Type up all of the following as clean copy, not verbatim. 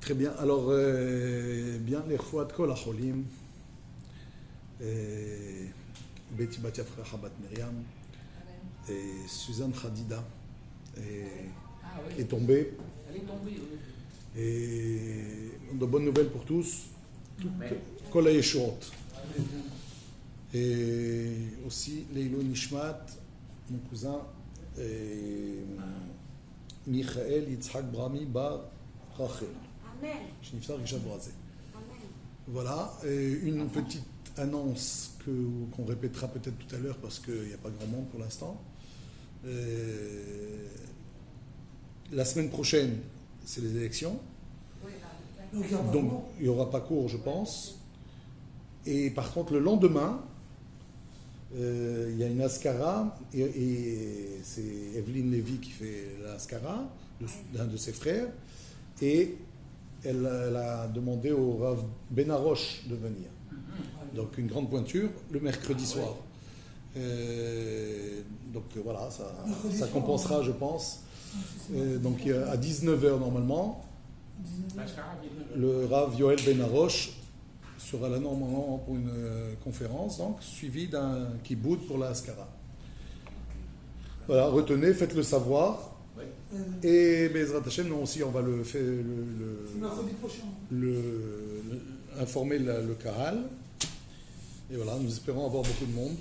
Très bien. Alors, bien, les Chouat Kol Acholim, Betty Batia Frecha Bat Miriam, et Suzanne Khadida est tombée. Elle est tombée, oui. Et de bonnes nouvelles pour tous. Kol HaYeshuot. Et aussi Leilo Nishmat, mon cousin, Michael Yitzhak Brami Bar Rachel. Amen. Shniftar Rishat Brazé. Amen. Voilà, et une petite annonce qu'on répétera peut-être tout à l'heure parce qu'il n'y a pas grand monde pour l'instant. La semaine prochaine, c'est les élections. Donc il n'y aura pas cours, je pense. Et par contre, le lendemain, il y a une Askara, et c'est Evelyne Lévy qui fait la Askara, d'un de ses frères, et elle a demandé au Rav Benaroche de venir. Donc une grande pointure, le mercredi soir. Donc voilà, ça compensera, je pense. Donc à 19h normalement, le Rav Yoel Benaroche sera là normalement pour une conférence, donc suivi d'un kibout pour la Askara. Voilà, retenez, faites-le savoir. Et Bezrat Hashem, nous aussi, on va le faire informer le Kahal. Et voilà, nous espérons avoir beaucoup de monde.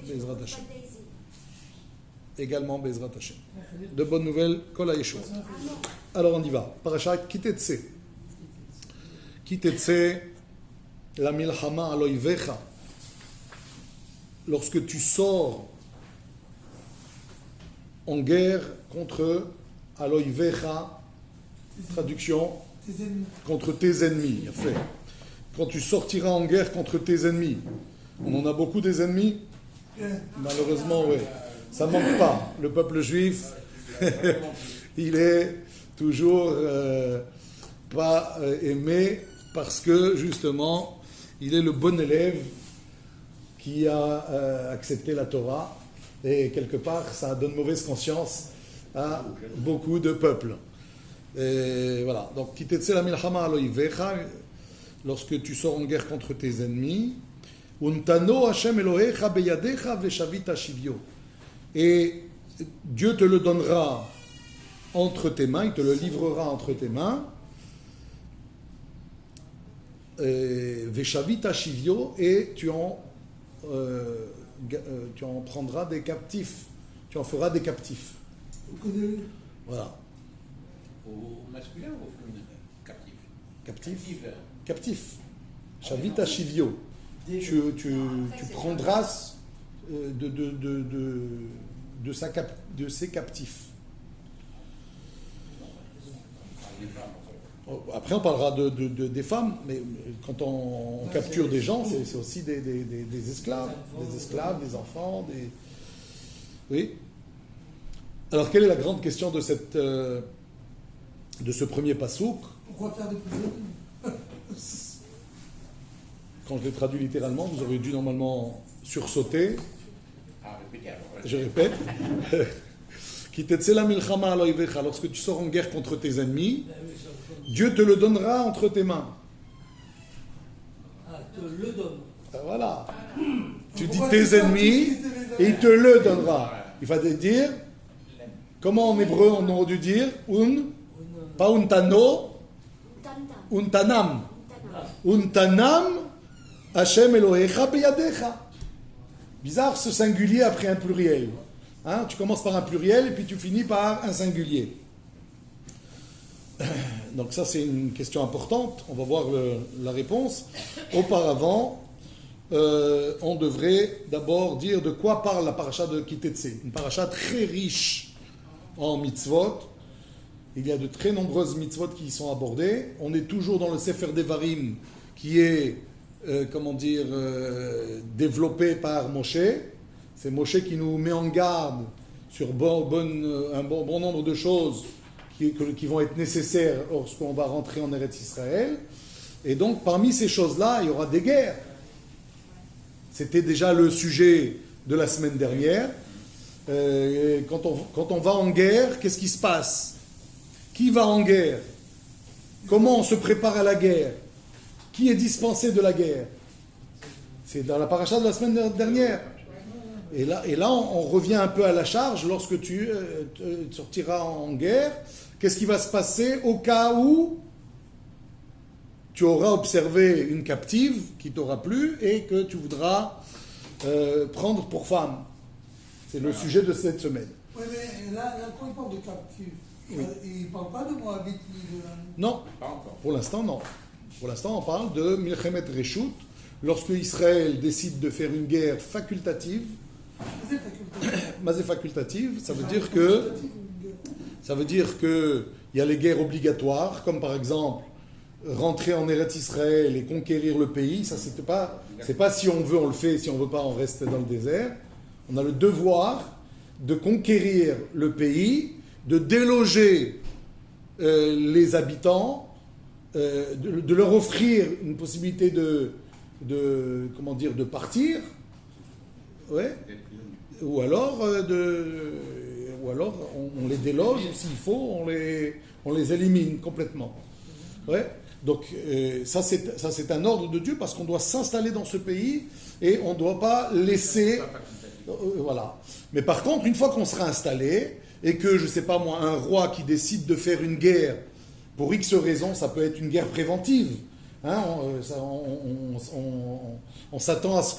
Bezrat Hashem. Également Bezrat Hashem. De bonnes nouvelles, Kol HaYeshuot. Alors on y va. Parashat Kitetse. Kitetse, la milchama aloivecha. Lorsque tu sors en guerre contre aloivecha, traduction, contre tes ennemis. Fait. Quand tu sortiras en guerre contre tes ennemis. On en a beaucoup des ennemis. Malheureusement, oui. Ça ne manque pas. Le peuple juif, il est toujours pas aimé parce que, justement, il est le bon élève qui a accepté la Torah. Et quelque part, ça donne mauvaise conscience à beaucoup de peuples. Et voilà. Donc, Kitetse la milchama aloivecha, lorsque tu sors en guerre contre tes ennemis, Untano Hashem Elohecha beyadecha veshavita shivyo. Et Dieu te le donnera entre tes mains, il te le livrera entre tes mains. Veshavita shivyo, et tu en prendras des captifs. Tu en feras des captifs. Voilà. Au masculin ou au féminin? Captif. Captif. Captif. Shavita shivyo. Tu prendras de ses captifs. Après, on parlera des femmes, mais quand on capture des gens, c'est aussi des esclaves. Des esclaves, des enfants, des... Oui. Alors, quelle est la grande question de ce premier pasouk? Pourquoi faire des prisonniers? Quand je l'ai traduit littéralement, vous auriez dû normalement sursauter. Je répète. Lorsque tu sors en guerre contre tes ennemis, Dieu te le donnera entre tes mains. Ah, te le donne. Voilà. Tu dis tes ennemis et il te le donnera. Il fallait dire, comment en hébreu on aurait dû dire pas untano, untanam. Untanam Hashem Elohecha beyadecha. Bizarre ce singulier après un pluriel. Hein? Tu commences par un pluriel et puis tu finis par un singulier. Donc ça c'est une question importante. On va voir la réponse. Auparavant, on devrait d'abord dire de quoi parle la paracha de Kitetse. Une paracha très riche en mitzvot. Il y a de très nombreuses mitzvot qui y sont abordées. On est toujours dans le Sefer Devarim qui est développé par Moshe. C'est Moshe qui nous met en garde sur un bon nombre de choses qui vont être nécessaires lorsqu'on va rentrer en Eretz Israël. Et donc, parmi ces choses-là, il y aura des guerres. C'était déjà le sujet de la semaine dernière. Quand on va en guerre, qu'est-ce qui se passe? Qui va en guerre? Comment on se prépare à la guerre? Qui est dispensé de la guerre? C'est dans la paracha de la semaine dernière. Et là on revient un peu à la charge. Lorsque tu sortiras en guerre, qu'est-ce qui va se passer au cas où tu auras observé une captive qui t'aura plu et que tu voudras prendre pour femme? C'est le sujet de cette semaine. Oui, mais là, quand il parle de captive, il ne parle pas de Moabit ni de... Non, Pas encore. pour l'instant, non. Pour l'instant, on parle de Milchemet Reshut, lorsque Israël décide de faire une guerre facultative. C'est facultatif. Mazé facultative, ça veut dire que il y a les guerres obligatoires, comme par exemple rentrer en Eretz Israël et conquérir le pays. Ça, c'est pas si on veut, on le fait, si on veut pas, on reste dans le désert. On a le devoir de conquérir le pays, de déloger les habitants, de leur offrir une possibilité de partir, ouais. Ou alors on les déloge, s'il faut, on les élimine complètement. Ouais. Donc ça c'est un ordre de Dieu parce qu'on doit s'installer dans ce pays et on ne doit pas laisser... voilà. Mais par contre, une fois qu'on sera installé et que, je ne sais pas moi, un roi qui décide de faire une guerre, pour X raisons, ça peut être une guerre préventive. Hein, on s'attend à ce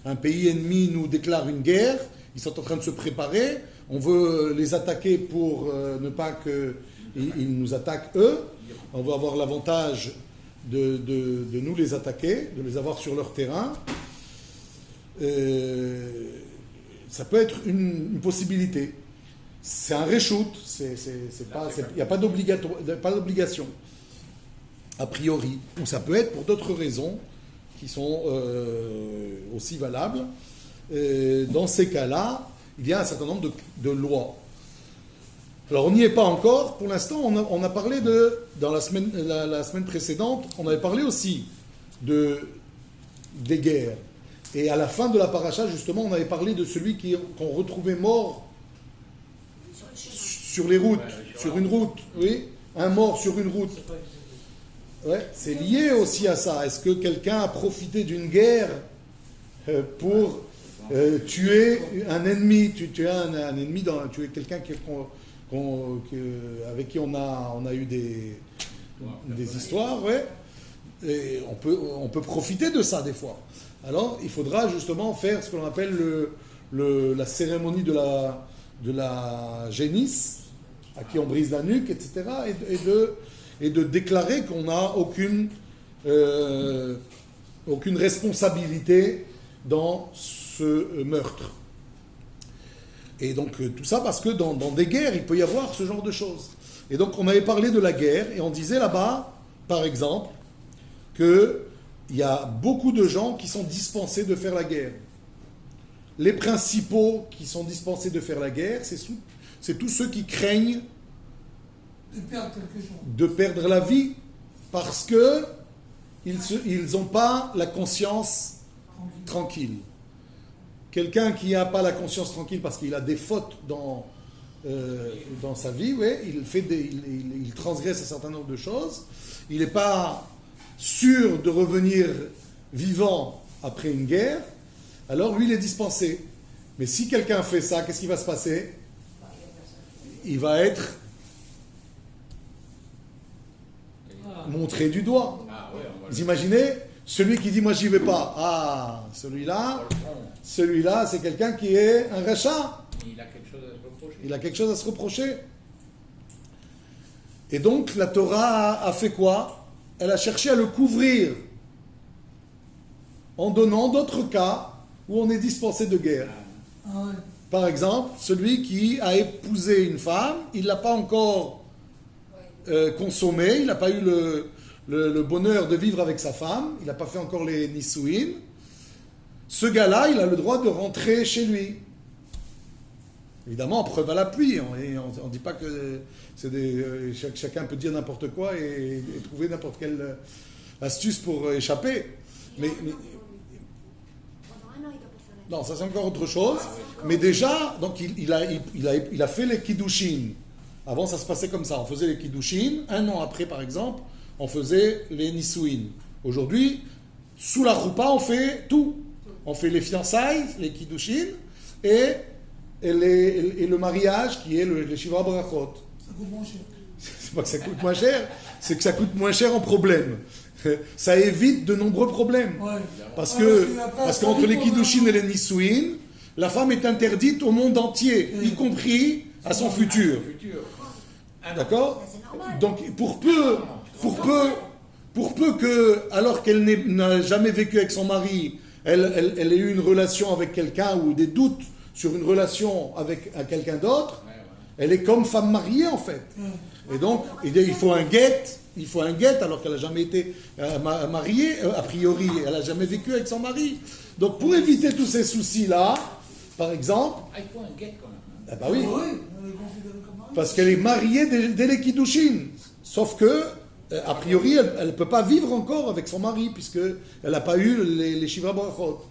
qu'un pays ennemi nous déclare une guerre, ils sont en train de se préparer, on veut les attaquer pour ne pas qu'ils nous attaquent eux, on veut avoir l'avantage de nous les attaquer, de les avoir sur leur terrain. Ça peut être une possibilité. C'est un reshoot, il n'y a pas d'obligation, a priori. Ou ça peut être pour d'autres raisons qui sont aussi valables. Dans ces cas-là, il y a un certain nombre de lois. Alors on n'y est pas encore. Pour l'instant, on a parlé dans la semaine précédente, on avait parlé aussi des guerres. Et à la fin de la paracha, justement, on avait parlé de celui qu'on retrouvait mort sur les routes, sur une route, oui, un mort sur une route. Ouais, c'est lié aussi à ça. Est-ce que quelqu'un a profité d'une guerre pour tuer un ennemi, tuer un ennemi, tuer quelqu'un avec qui on a eu des histoires, ouais. Et on peut profiter de ça des fois. Alors, il faudra justement faire ce qu'on appelle la cérémonie de la génisse, à qui on brise la nuque, etc., et de déclarer qu'on n'a aucune responsabilité dans ce meurtre. Et donc, tout ça parce que dans des guerres, il peut y avoir ce genre de choses. Et donc, on avait parlé de la guerre, et on disait là-bas, par exemple, qu'il y a beaucoup de gens qui sont dispensés de faire la guerre. Les principaux qui sont dispensés de faire la guerre, c'est tous ceux qui craignent de perdre la vie parce qu'ils n'ont pas la conscience tranquille. Quelqu'un qui n'a pas la conscience tranquille parce qu'il a des fautes dans sa vie, ouais, il transgresse un certain nombre de choses, il n'est pas sûr de revenir vivant après une guerre, alors lui il est dispensé. Mais si quelqu'un fait ça, qu'est-ce qui va se passer? Il va être montré du doigt. Vous imaginez? Celui qui dit moi j'y vais pas. Ah, celui-là c'est quelqu'un qui est un rachat. Il a quelque chose à se reprocher. Et donc la Torah a fait quoi? Elle a cherché à le couvrir en donnant d'autres cas où on est dispensé de guerre. Par exemple, celui qui a épousé une femme, il ne l'a pas encore consommée, il n'a pas eu le bonheur de vivre avec sa femme, il n'a pas fait encore les nisouïn. Ce gars-là, il a le droit de rentrer chez lui. Évidemment, preuve à l'appui. On ne dit pas que chacun peut dire n'importe quoi et trouver n'importe quelle astuce pour échapper. Mais non, ça c'est encore autre chose. Mais déjà, donc il a fait les kiddushin Avant, ça se passait comme ça. On faisait les kiddushin. Un an après, par exemple, on faisait les nisuin. Aujourd'hui, sous la roupa, on fait tout. On fait les fiançailles, les kiddushin, et le mariage, qui est le shiva brachot. Ça coûte moins cher. C'est pas que ça coûte moins cher, c'est que ça coûte moins cher en problème. Ça évite de nombreux problèmes. Ouais. Parce Après, qu'entre les kiddushin et les nisuin, la femme est interdite au monde entier, y compris à son futur. D'accord ? Donc pour peu que, alors qu'elle n'a jamais vécu avec son mari, elle ait eu une relation avec quelqu'un ou des doutes sur une relation avec quelqu'un d'autre, elle est comme femme mariée en fait. Et donc il faut un guet, alors qu'elle n'a jamais été mariée, a priori, elle n'a jamais vécu avec son mari. Donc pour éviter tous ces soucis-là, par exemple... Ah, il faut un guet quand même. Hein. Ah bah oui, Oui, parce qu'elle est mariée dès les kiddushin. Sauf que, a priori, elle ne peut pas vivre encore avec son mari, puisqu'elle n'a pas eu les shiva brachot.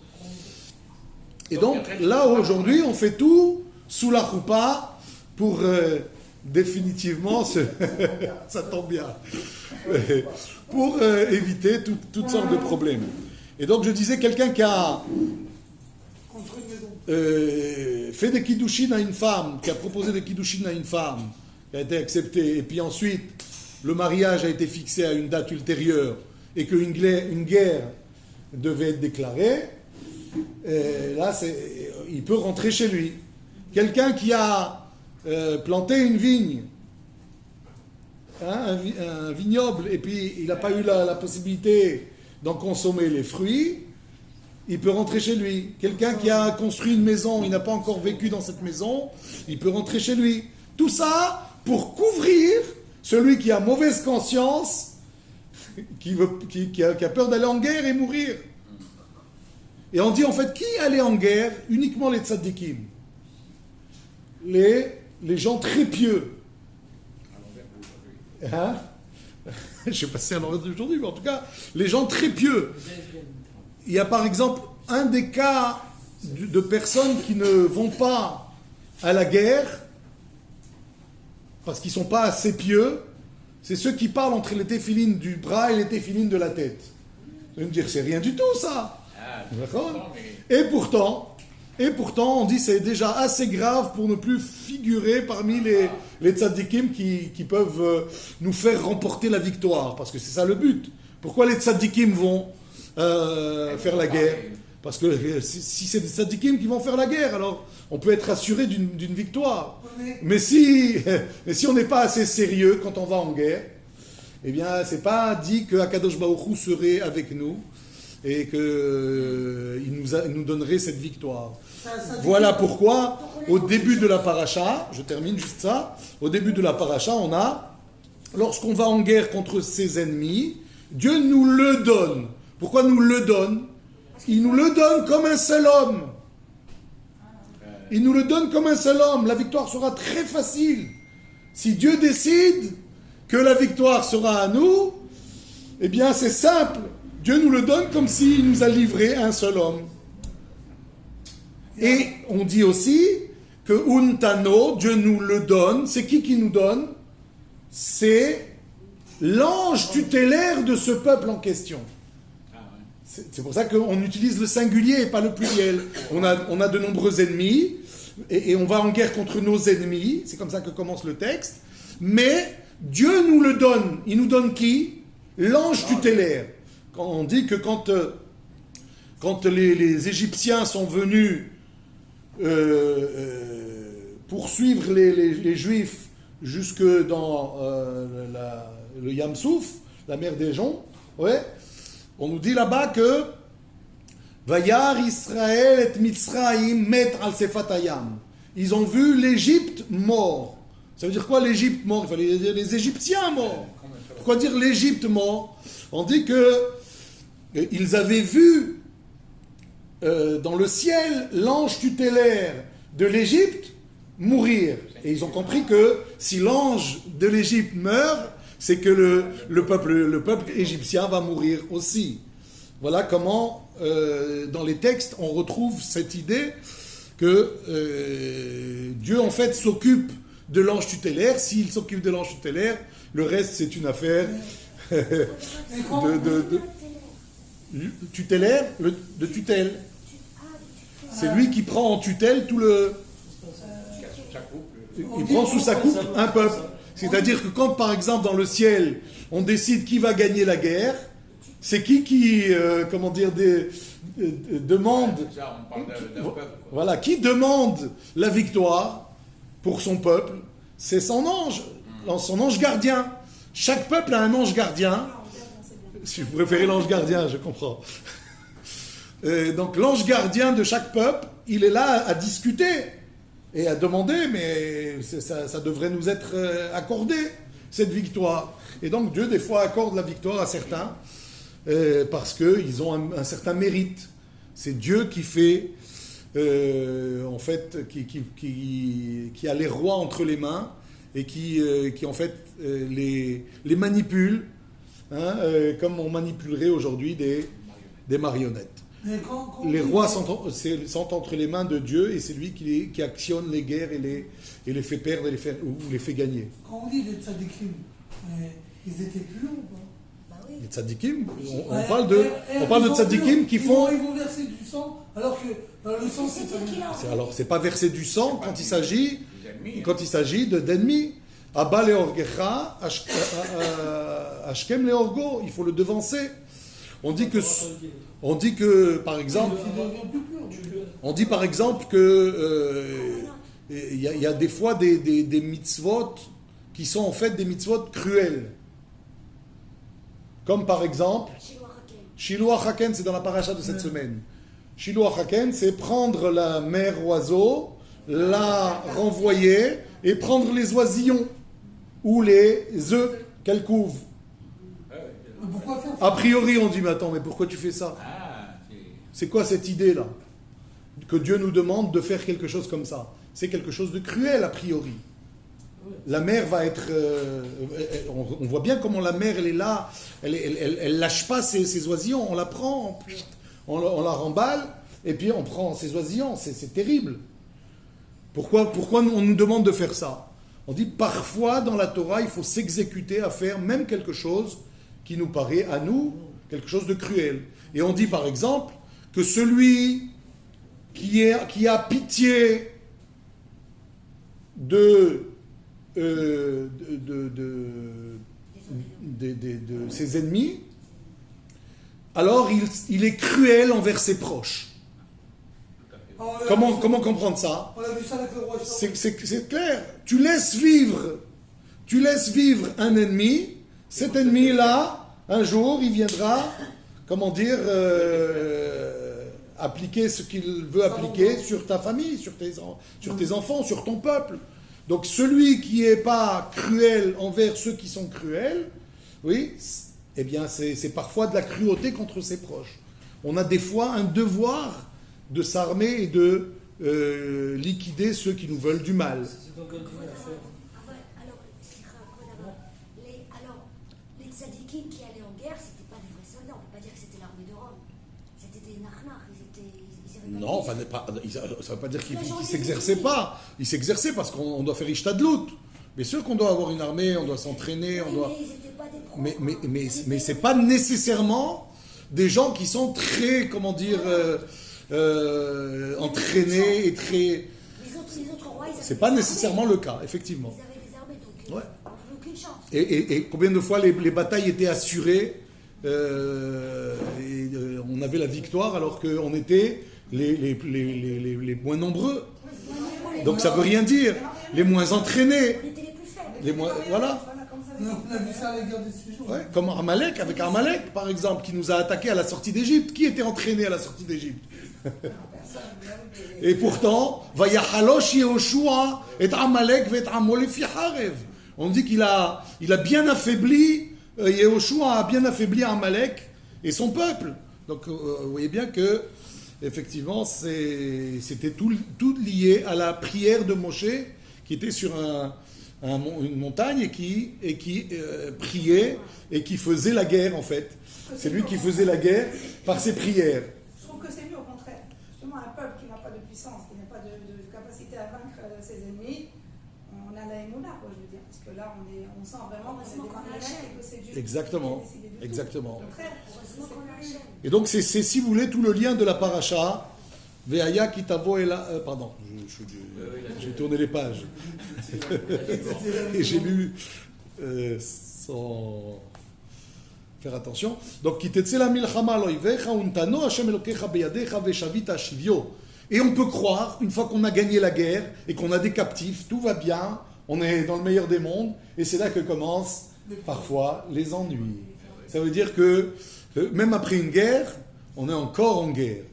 Et donc, là, aujourd'hui, on fait tout sous la choupa pour définitivement, ça tombe bien, pour éviter toutes sortes de problèmes. Et donc, je disais, quelqu'un qui a fait des kiddushin à une femme, qui a proposé des kiddushin à une femme, qui a été accepté, et puis ensuite, le mariage a été fixé à une date ultérieure, et qu'une guerre devait être déclarée, là, il peut rentrer chez lui. Quelqu'un qui a planté une vigne, un vignoble, et puis il n'a pas eu la possibilité d'en consommer les fruits, il peut rentrer chez lui. Quelqu'un qui a construit une maison, il n'a pas encore vécu dans cette maison, il peut rentrer chez lui. Tout ça pour couvrir celui qui a mauvaise conscience, qui a peur d'aller en guerre et mourir. Et on dit en fait, qui allait en guerre? Uniquement les tzadikim. Les gens très pieux. Hein? Je ne sais pas si c'est à l'envers d'aujourd'hui, mais en tout cas, les gens très pieux. Il y a par exemple un des cas de personnes qui ne vont pas à la guerre parce qu'ils ne sont pas assez pieux, c'est ceux qui parlent entre les téphilines du bras et les téphilines de la tête. Vous allez me dire, c'est rien du tout ça. D'accord ? Et pourtant, on dit c'est déjà assez grave pour ne plus figurer parmi les tzadikim qui peuvent nous faire remporter la victoire. Parce que c'est ça le but. Pourquoi les tzadikim vont faire la guerre? Parce que si c'est des tzadikim qui vont faire la guerre, alors on peut être assuré d'une victoire. Mais si on n'est pas assez sérieux quand on va en guerre, eh bien, c'est pas dit que Akadosh Baruch Hu serait avec nous et qu'il nous donnerait cette victoire. Voilà pourquoi, au début de la paracha, je termine juste ça, au début de la paracha, on a, lorsqu'on va en guerre contre ses ennemis, Dieu nous le donne. Pourquoi nous le donne? Il nous le donne comme un seul homme. Il nous le donne comme un seul homme. La victoire sera très facile. Si Dieu décide que la victoire sera à nous, eh bien c'est simple. Dieu nous le donne comme s'il nous a livré un seul homme. Et on dit aussi que Untano, Dieu nous le donne. C'est qui nous donne? C'est l'ange tutélaire de ce peuple en question. C'est pour ça qu'on utilise le singulier et pas le pluriel. On a de nombreux ennemis et on va en guerre contre nos ennemis. C'est comme ça que commence le texte. Mais Dieu nous le donne. Il nous donne qui? L'ange tutélaire. Quand on dit que quand les Égyptiens sont venus poursuivre les Juifs jusque dans le Yam Souf, la mer des Joncs, ouais, on nous dit là-bas que Vayar Israël et Mitzraïm mettre al Sefatayam. Ils ont vu l'Égypte mort. Ça veut dire quoi l'Égypte mort? Il fallait dire les Égyptiens morts. Pourquoi dire l'Égypte mort? On dit que ils avaient vu dans le ciel l'ange tutélaire de l'Égypte mourir. Et ils ont compris que si l'ange de l'Égypte meurt, c'est que le peuple égyptien va mourir aussi. Voilà comment, dans les textes, on retrouve cette idée que Dieu, en fait, s'occupe de l'ange tutélaire. S'il s'occupe de l'ange tutélaire, le reste c'est une affaire tutélaire, de tutelle. C'est lui qui prend en tutelle tout le... Il prend sous sa coupe un peuple. C'est-à-dire que quand, par exemple, dans le ciel, on décide qui va gagner la guerre, c'est qui demande... Voilà, qui demande la victoire pour son peuple, c'est son ange gardien. Chaque peuple a un ange gardien. Si vous préférez l'ange gardien, je comprends. Donc l'ange gardien de chaque peuple, il est là à discuter et à demander, mais ça devrait nous être accordé, cette victoire. Et donc Dieu, des fois, accorde la victoire à certains parce qu'ils ont un certain mérite. C'est Dieu qui fait, en fait, qui a les rois entre les mains et qui en fait, les manipule, hein, comme on manipulerait aujourd'hui des marionnettes. Les rois sont entre les mains de Dieu et c'est lui qui actionne les guerres et les fait perdre ou les fait gagner. Quand on dit les tzadikim, ils étaient plus longs, quoi. Les tzadikim, on parle de tzadikim qui font... Ils vont verser du sang, alors que le sang c'est... Alors c'est pas verser du sang quand il s'agit d'ennemis. Abba leorgecha, ashkem leorgo, il faut le devancer. On dit que par exemple que il y a des fois des mitzvot qui sont en fait des mitzvot cruels. Comme par exemple Shiloh Haken, c'est dans la paracha de cette semaine. Shiloh Haken, c'est prendre la mère oiseau, la renvoyer et prendre les oisillons ou les œufs qu'elle couve. A priori, on dit, mais attends, mais pourquoi tu fais ça? C'est quoi cette idée-là? Que Dieu nous demande de faire quelque chose comme ça. C'est quelque chose de cruel, a priori. La mère va être... on voit bien comment la mère, elle est là, elle lâche pas ses oisillons, on la prend, on la remballe, et puis on prend ses oisillons, c'est terrible. Pourquoi on nous demande de faire ça? On dit, parfois, dans la Torah, il faut s'exécuter à faire même quelque chose qui nous paraît, à nous, quelque chose de cruel. Et on dit, par exemple, que celui qui a pitié de ses ennemis, alors il est cruel envers ses proches. Comment comprendre ça? On a vu ça avec le roi. C'est clair. Tu laisses vivre un ennemi. Cet ennemi-là, un jour, il viendra, appliquer ce qu'il veut appliquer sur ta famille, sur tes enfants, sur ton peuple. Donc celui qui n'est pas cruel envers ceux qui sont cruels, oui, eh bien c'est parfois de la cruauté contre ses proches. On a des fois un devoir de s'armer et de liquider ceux qui nous veulent du mal. Les tzadikim qui allaient en guerre, c'était pas des vrais soldats, on peut pas dire que c'était l'armée de Rome. C'était des narnars, Non, ça ne veut pas dire qu'ils ne s'exerçaient pas. Ils s'exerçaient parce qu'on doit faire Ishtadlout. Bien sûr qu'on doit avoir une armée, on doit s'entraîner, on doit... Mais c'est pas nécessairement des gens qui sont très, entraînés et très... Les autres rois, c'est pas nécessairement le cas, effectivement. Ils avaient des armées, donc ouais. on n'avait aucune chance. Et combien de fois les batailles étaient assurées et on avait la victoire alors qu'on était les moins nombreux. Donc ça veut rien dire. Les moins entraînés. On était les plus faibles. Les moins, voilà. On a vu ça à la guerre des 6 jours. Ouais, comme Amalek, avec Amalek par exemple, qui nous a attaqués à la sortie d'Égypte. Qui était entraîné à la sortie d'Égypte? Et pourtant, Vayahalosh Yehoshua et Amalek vet Amo lefi harev. On dit qu'il a bien affaibli, Yehoshua a bien affaibli Amalek et son peuple. Donc vous voyez bien que effectivement c'était tout lié à la prière de Moshe qui était sur une montagne et qui priait et qui faisait la guerre en fait. C'est lui qui faisait la guerre par ses prières. Je trouve que c'est mieux au contraire. Justement, un peuple qui n'a pas de puissance, qui n'a pas de capacité à vaincre ses ennemis, on a la Emouna, quoi, je veux dire. Parce que là, on sent vraiment qu'on est des marionnettes et que c'est Dieu Exactement, qui a décidé de tout. exactement. Au contraire, Heureusement qu'on a Hachem. Et donc, c'est, si vous voulez, tout le lien de la paracha. Veaya kitavo et la. Pardon, j'ai tourné les pages. Et j'ai lu sans faire attention. Donc, kitetze la milchama loivecha untano Hashem elokecha beyadecha veshavita shivyo. Et on peut croire, une fois qu'on a gagné la guerre et qu'on a des captifs, tout va bien, on est dans le meilleur des mondes, et c'est là que commencent parfois les ennuis. Ça veut dire que même après une guerre, on est encore en guerre.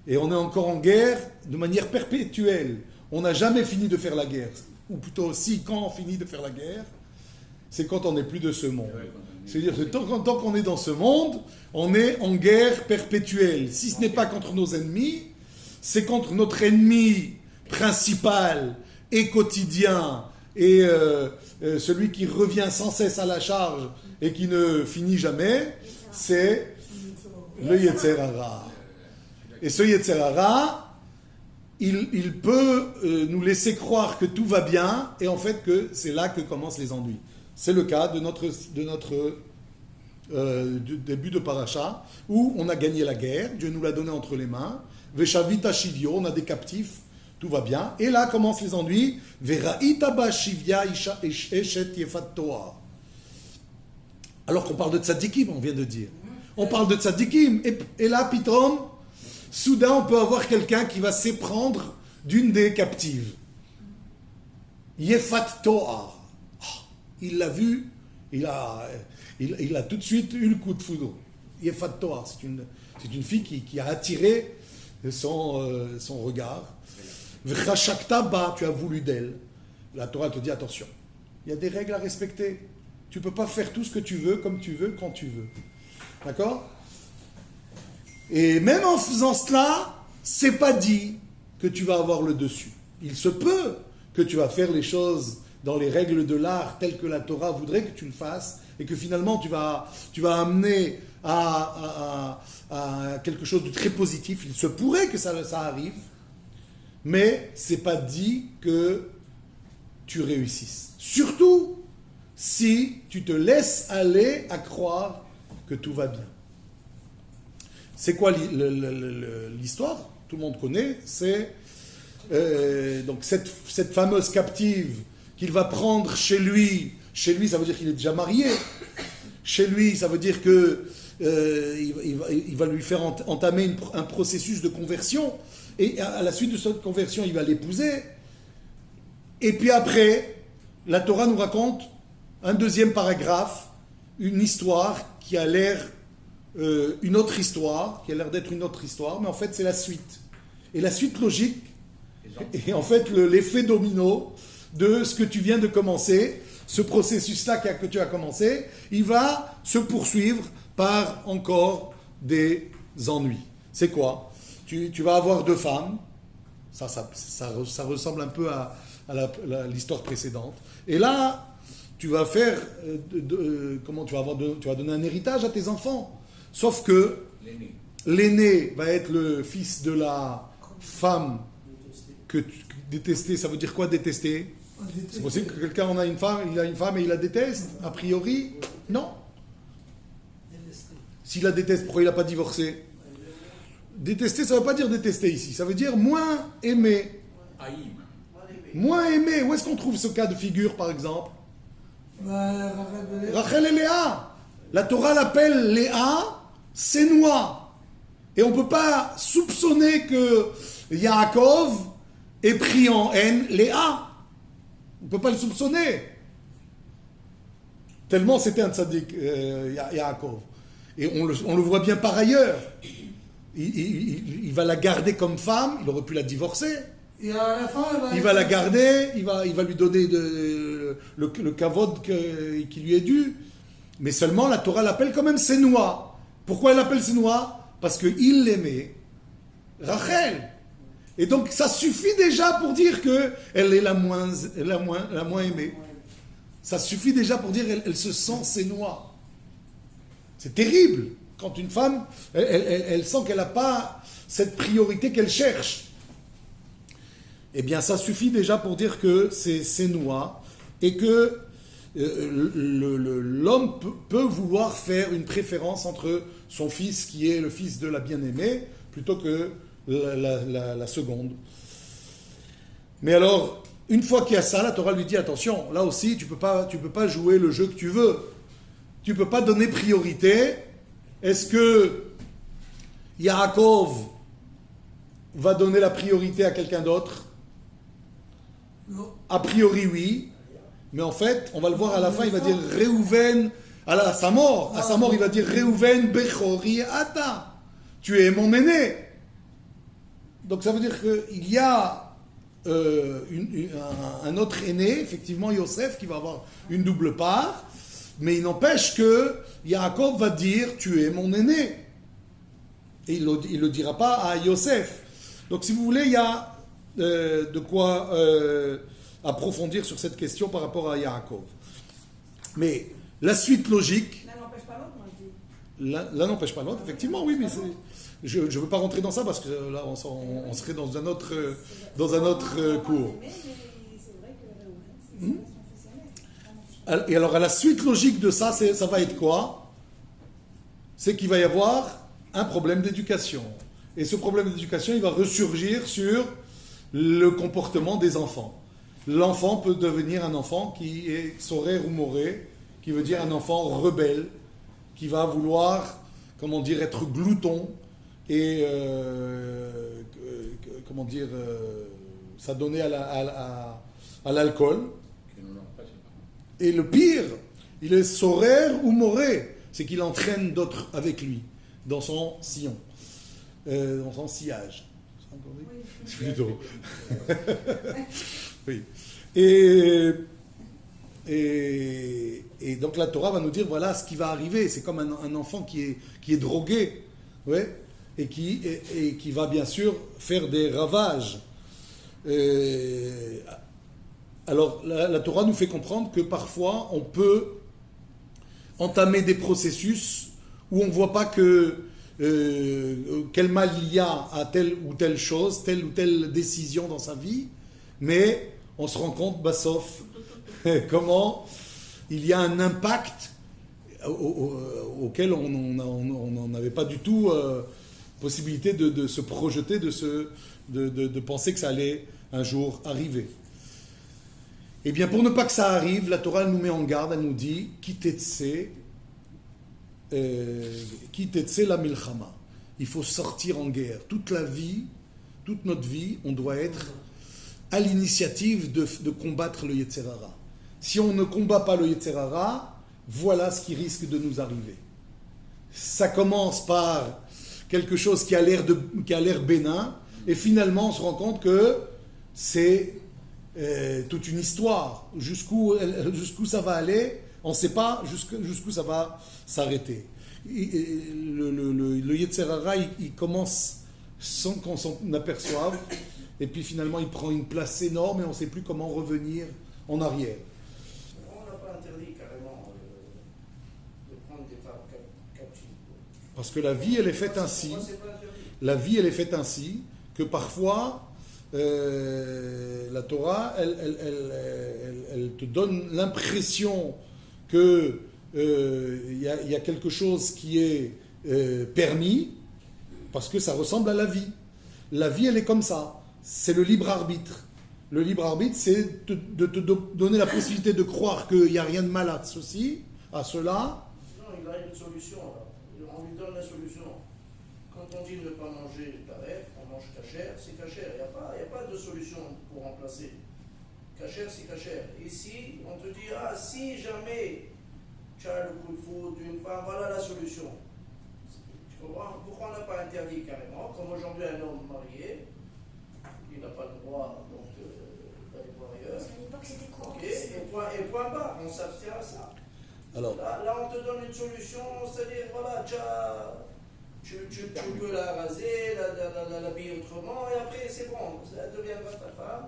Et on est encore en guerre de manière perpétuelle. On n'a jamais fini de faire la guerre. Ou plutôt, si, quand on finit de faire la guerre, c'est quand on n'est plus de ce monde. C'est-à-dire que tant qu'on est dans ce monde, on est en guerre perpétuelle. Si ce n'est pas contre nos ennemis, c'est contre notre ennemi principal et quotidien, et celui qui revient sans cesse à la charge et qui ne finit jamais, c'est le Yetzer Hara. Et ce Yetzer Hara, il peut nous laisser croire que tout va bien, et en fait que c'est là que commencent les ennuis. C'est le cas de notre du début de Paracha, où on a gagné la guerre, Dieu nous l'a donné entre les mains, Veshavita Shivyo, on a des captifs, tout va bien, et là commencent les ennuis, Veraita ba Shivya isha eshet yefat Toar. Alors qu'on parle de tzadikim, on vient de dire. On parle de tzadikim, et là, pitrom, soudain, on peut avoir quelqu'un qui va s'éprendre d'une des captives. Yefat Toar. Il l'a vu, il a tout de suite eu le coup de foudre. Yefat Toar, c'est une fille qui a attiré son regard. V'chashakta ba, tu as voulu d'elle. La Torah te dit attention, il y a des règles à respecter. Tu ne peux pas faire tout ce que tu veux, comme tu veux, quand tu veux. D'accord ? Et même en faisant cela, c'est pas dit que tu vas avoir le dessus. Il se peut que tu vas faire les choses dans les règles de l'art telles que la Torah voudrait que tu le fasses, et que finalement tu vas amener à quelque chose de très positif. Il se pourrait que ça arrive, mais c'est pas dit que tu réussisses. Surtout si tu te laisses aller à croire que tout va bien. C'est quoi l'histoire ? Tout le monde connaît. C'est donc cette fameuse captive qu'il va prendre chez lui. Chez lui, ça veut dire qu'il est déjà marié. Chez lui, ça veut dire que il va lui faire entamer un processus de conversion. Et à la suite de cette conversion, il va l'épouser. Et puis après, la Torah nous raconte un deuxième paragraphe, une histoire qui a l'air une autre histoire, qui a l'air d'être une autre histoire, mais en fait c'est la suite. Et la suite logique, et en fait l'effet domino de ce que tu viens de commencer, ce processus-là que tu as commencé, il va se poursuivre par encore des ennuis. C'est quoi ? Tu vas avoir deux femmes, ça ressemble un peu à l'histoire précédente, et là tu vas faire, comment tu vas donner un héritage à tes enfants. Sauf que l'aîné va être le fils de la femme que détester. Ça veut dire quoi détester ? C'est possible que quelqu'un il a une femme et il la déteste, a priori ? Non. S'il la déteste, pourquoi il n'a pas divorcé ? Détester, ça ne veut pas dire détester ici, ça veut dire moins aimer. Moins aimer. Où est-ce qu'on trouve ce cas de figure, par exemple ? Rachel et Léa. La Torah l'appelle Léa, Sénoua. Et on ne peut pas soupçonner que Yaakov ait pris en haine Léa. On ne peut pas le soupçonner. Tellement c'était un tzaddik, Yaakov. Et on le voit bien par ailleurs. Il va la garder comme femme, il aurait pu la divorcer. Et à la fin, il va la garder, il va lui donner le kavod qui lui est dû. Mais seulement la Torah l'appelle quand même Sénoua. Pourquoi elle l'appelle Sénoua ? Parce qu'il l'aimait, Rachel. Et donc ça suffit déjà pour dire qu'elle est la moins aimée. Ça suffit déjà pour dire qu'elle se sent Sénoua. C'est terrible quand une femme, elle sent qu'elle n'a pas cette priorité qu'elle cherche. Eh bien ça suffit déjà pour dire que c'est Sénoua. et que l'homme peut vouloir faire une préférence entre son fils qui est le fils de la bien-aimée plutôt que la seconde. Mais alors, une fois qu'il y a ça, la Torah lui dit attention, là aussi tu peux pas jouer le jeu que tu veux. Tu peux pas donner priorité. Est-ce que Yaakov va donner la priorité à quelqu'un d'autre? Non. A priori oui, mais en fait, on va le voir à la fin, il va dire Réhouven, à sa mort, il va dire Réhouven Bechori Ata, tu es mon aîné. Donc ça veut dire qu'il y a un autre aîné, effectivement Yosef, qui va avoir une double part, mais il n'empêche que Yaakov va dire tu es mon aîné. Et il ne le dira pas à Yosef. Donc si vous voulez, il y a de quoi approfondir sur cette question par rapport à Yaakov. Mais la suite logique... L'un n'empêche pas l'autre, moi je dis. L'un n'empêche pas l'autre, effectivement, oui, mais je ne veux pas rentrer dans ça parce que là, on serait dans un autre cours. Mais c'est vrai que c'est une question professionnelle. Et alors, à la suite logique de ça, ça va être quoi? C'est qu'il va y avoir un problème d'éducation. Et ce problème d'éducation, il va ressurgir sur le comportement des enfants. L'enfant peut devenir un enfant qui est sorère ou moré, qui veut dire un enfant rebelle, qui va vouloir, comment dire, être glouton et, comment dire, s'adonner à l'alcool. Et le pire, il est sorère ou moré, c'est qu'il entraîne d'autres avec lui, dans son sillon, dans son sillage. Oui. Plutôt. Oui. Et donc la Torah va nous dire voilà ce qui va arriver. C'est comme un enfant qui est drogué, ouais, et qui va bien sûr faire des ravages. Alors la Torah nous fait comprendre que parfois on peut entamer des processus où on ne voit pas quel mal il y a à telle ou telle chose, telle ou telle décision dans sa vie, mais on se rend compte, Bassof, comment il y a un impact auquel on n'avait pas du tout possibilité de se projeter, de penser que ça allait un jour arriver. Eh bien, pour ne pas que ça arrive, la Torah elle nous met en garde, elle nous dit « Kitetse la milchama ». Il faut sortir en guerre. Toute notre vie, on doit être à l'initiative de combattre le Yetzer Hara. Si on ne combat pas le Yetzer Hara, voilà ce qui risque de nous arriver. Ça commence par quelque chose qui a l'air bénin, et finalement on se rend compte que c'est toute une histoire. Jusqu'où ça va aller, on ne sait pas jusqu'où ça va s'arrêter. Le Yetzer Hara, il commence sans qu'on s'en aperçoive, et puis finalement il prend une place énorme et on ne sait plus comment revenir en arrière. On n'a pas interdit carrément de prendre des femmes captives. Parce que la vie, elle est faite ainsi. La vie, elle est faite ainsi que parfois, la Torah, elle te donne l'impression que y a quelque chose qui est permis, parce que ça ressemble à la vie. La vie, elle est comme ça. C'est le libre arbitre. Le libre arbitre, c'est de te donner la possibilité de croire qu'il n'y a rien de mal à ceci, à cela. Non, il a une solution. Là. On lui donne la solution. Quand on dit ne pas manger taref, on mange cachère, c'est cachère. Il n'y a pas de solution pour remplacer. Cachère, c'est cachère. Ici, on te dit, si jamais tu as le coup de foudre d'une femme, voilà la solution. Tu comprends? Pourquoi on n'a pas interdit carrément? Comme aujourd'hui, un homme marié, il n'a pas le droit d'aller voir ailleurs. Parce qu'à l'époque, c'était courant. Ok, et point barre, on s'abstient à ça. Alors, là, on te donne une solution, c'est-à-dire, voilà, tu peux la raser, l'habiller autrement, et après, c'est bon, ça deviendra ta femme,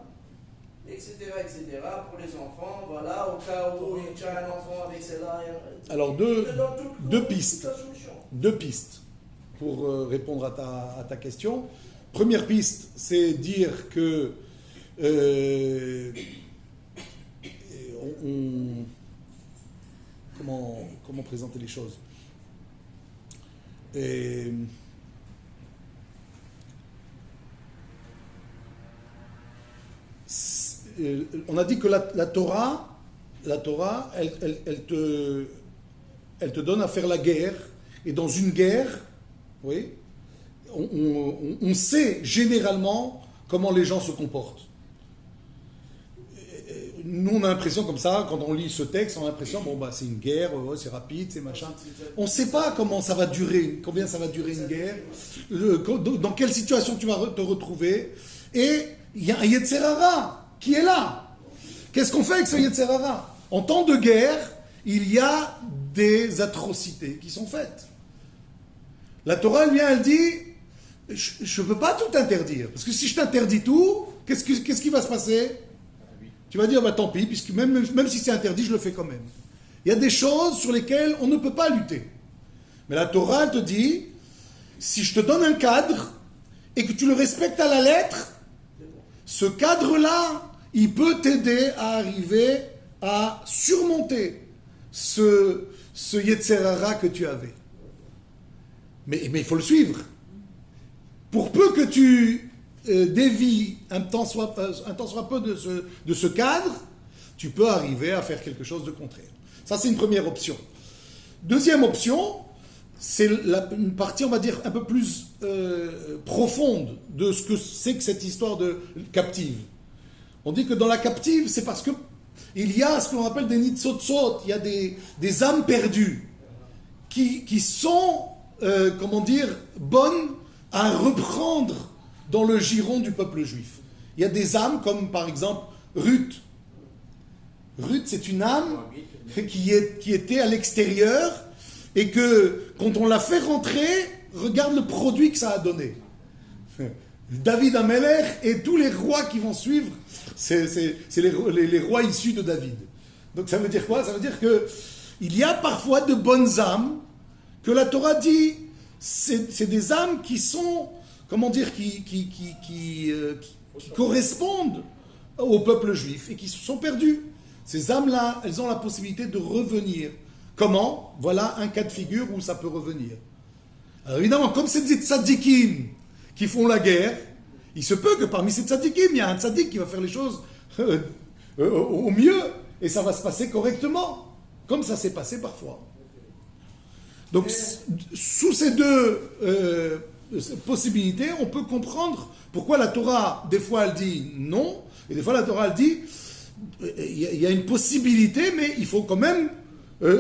etc., etc., pour les enfants, voilà, au cas où tu as un enfant avec celle-là. Alors deux pistes. La solution. Deux pistes pour répondre à ta question. Première piste, c'est dire que comment présenter les choses. Et, on a dit que la Torah, elle te donne à faire la guerre. Et dans une guerre, oui, on sait généralement comment les gens se comportent. Nous, on a l'impression comme ça, quand on lit ce texte, on a l'impression, c'est une guerre, c'est rapide, c'est machin. On ne sait pas comment ça va durer, combien ça va durer une guerre, dans quelle situation tu vas te retrouver. Et il y a un Yetzer Hara qui est là. Qu'est-ce qu'on fait avec ce Yetzer Hara? En temps de guerre, il y a des atrocités qui sont faites. La Torah, elle vient, elle dit, je ne peux pas tout interdire. Parce que si je t'interdis tout, qu'est-ce qui va se passer? Tu vas dire, tant pis, puisque même si c'est interdit, je le fais quand même. Il y a des choses sur lesquelles on ne peut pas lutter. Mais la Torah, elle te dit, si je te donne un cadre et que tu le respectes à la lettre, ce cadre-là, il peut t'aider à arriver à surmonter ce Yetzer Hara que tu avais. Mais il faut le suivre. Pour peu que tu dévies un temps soit peu de ce cadre, tu peux arriver à faire quelque chose de contraire. Ça, c'est une première option. Deuxième option, c'est une partie, on va dire, un peu plus profonde de ce que c'est que cette histoire de captive. On dit que dans la captive, c'est parce que il y a ce que l'on appelle des nitzotzot, il y a des âmes perdues qui sont, bonnes à reprendre dans le giron du peuple juif. Il y a des âmes comme par exemple Ruth. Ruth, c'est une âme qui était à l'extérieur et que quand on l'a fait rentrer, regarde le produit que ça a donné. David Amelech et tous les rois qui vont suivre, c'est les rois issus de David. Donc ça veut dire quoi? Ça veut dire que il y a parfois de bonnes âmes que la Torah dit, c'est des âmes qui sont, qui correspondent au peuple juif et qui se sont perdues. Ces âmes-là, elles ont la possibilité de revenir. Comment? Voilà un cas de figure où ça peut revenir. Alors évidemment, comme c'est des tzadikim qui font la guerre, il se peut que parmi ces tzadikim, il y a un tzadik qui va faire les choses au mieux et ça va se passer correctement, comme ça s'est passé parfois. Donc, sous ces deux possibilités, on peut comprendre pourquoi la Torah, des fois, elle dit non, et des fois, la Torah, elle dit il y a une possibilité, mais il faut quand même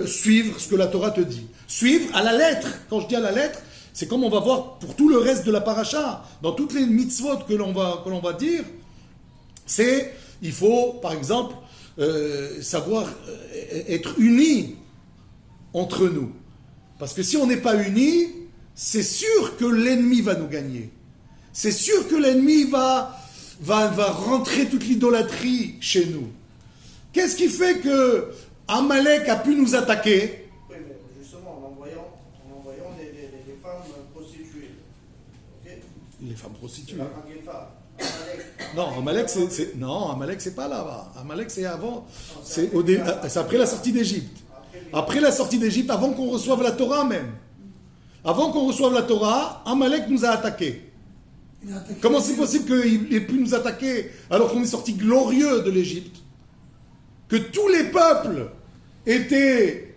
suivre ce que la Torah te dit. Suivre à la lettre. Quand je dis à la lettre, c'est comme on va voir pour tout le reste de la paracha. Dans toutes les mitzvot que l'on va dire, il faut, par exemple, savoir être unis entre nous. Parce que si on n'est pas unis, c'est sûr que l'ennemi va nous gagner. C'est sûr que l'ennemi va rentrer toute l'idolâtrie chez nous. Qu'est-ce qui fait que Amalek a pu nous attaquer? Oui, mais justement, en envoyant les femmes prostituées. Okay? Les femmes prostituées. Amalek. Non, Amalek c'est pas là-bas. Amalek c'est avant. C'est après la sortie d'Égypte. Après la sortie d'Égypte, avant qu'on reçoive la Torah même. Avant qu'on reçoive la Torah, Amalek nous a attaqués. Comment c'est possible qu'il ait pu nous attaquer alors qu'on est sorti glorieux de l'Égypte? Que tous les peuples étaient,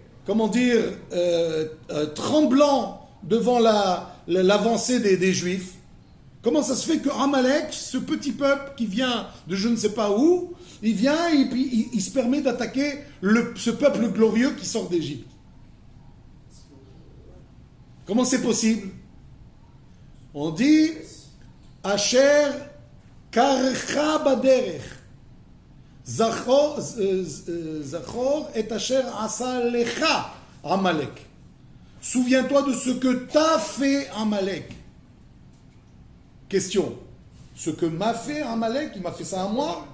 tremblants devant l'avancée des Juifs. Comment ça se fait que Amalek, ce petit peuple qui vient de je ne sais pas où, il vient et puis il se permet d'attaquer ce peuple glorieux qui sort d'Égypte? Comment c'est possible? On dit Asher karcha baderech Zachor et Asher asa lecha Amalek. Souviens-toi de ce que t'a fait Amalek. Question. Ce que m'a fait Amalek, il m'a fait ça à moi.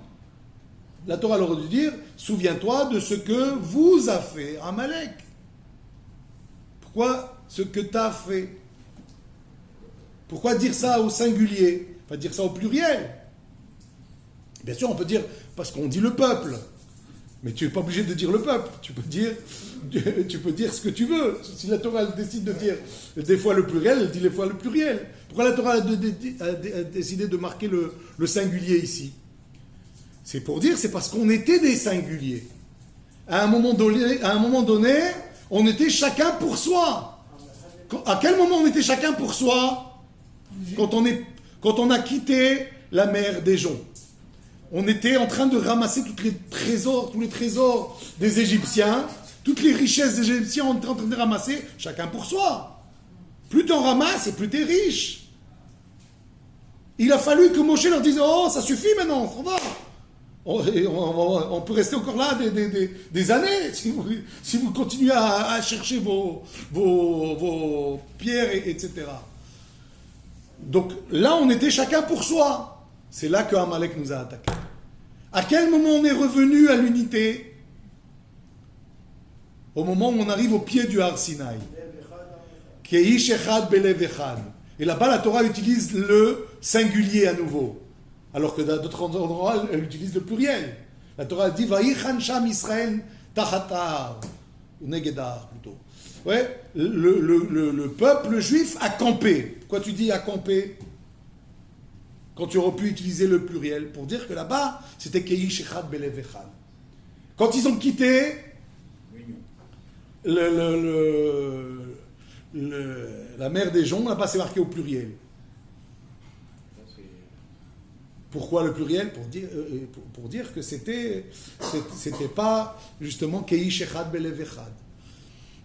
La Torah leur a dû dire, souviens-toi de ce que vous a fait Amalek. Pourquoi ce que t'as fait? Pourquoi dire ça au singulier? Pas dire ça au pluriel. Bien sûr, on peut dire, parce qu'on dit le peuple. Mais tu n'es pas obligé de dire le peuple. Tu peux dire ce que tu veux. Si la Torah elle décide de dire des fois le pluriel, elle dit des fois le pluriel. Pourquoi la Torah a décidé de marquer le singulier ici? C'est pour dire, c'est parce qu'on était des singuliers. À un moment donné, on était chacun pour soi. À quel moment on était chacun pour soi? Quand on a quitté la mer des joncs. On était en train de ramasser tous les trésors des Égyptiens, toutes les richesses des Égyptiens, on était en train de ramasser, chacun pour soi. Plus t'en ramasses et plus t'es riche. Il a fallu que Moshe leur dise, oh, ça suffit maintenant, on s'en va. On peut rester encore là des années si vous continuez à chercher vos pierres, etc. Donc là, on était chacun pour soi. C'est là que Amalek nous a attaqués. À quel moment on est revenu à l'unité? Au moment où on arrive au pied du Har Sinaï. Keish echad belev echad. Et là-bas, la Torah utilise le singulier à nouveau. Alors que dans d'autres endroits, elle utilise le pluriel. La Torah dit Vaïchan Sham Israël Tachatar, ou Negedar plutôt. Ouais, le peuple juif a campé. Pourquoi tu dis a campé? Quand tu aurais pu utiliser le pluriel pour dire que là-bas, c'était Keish Echad Belev Echad. Quand ils ont quitté la mer des joncs, là-bas c'est marqué au pluriel. Pourquoi le pluriel? Pour dire que c'était pas justement Keish Echad Belev Echad.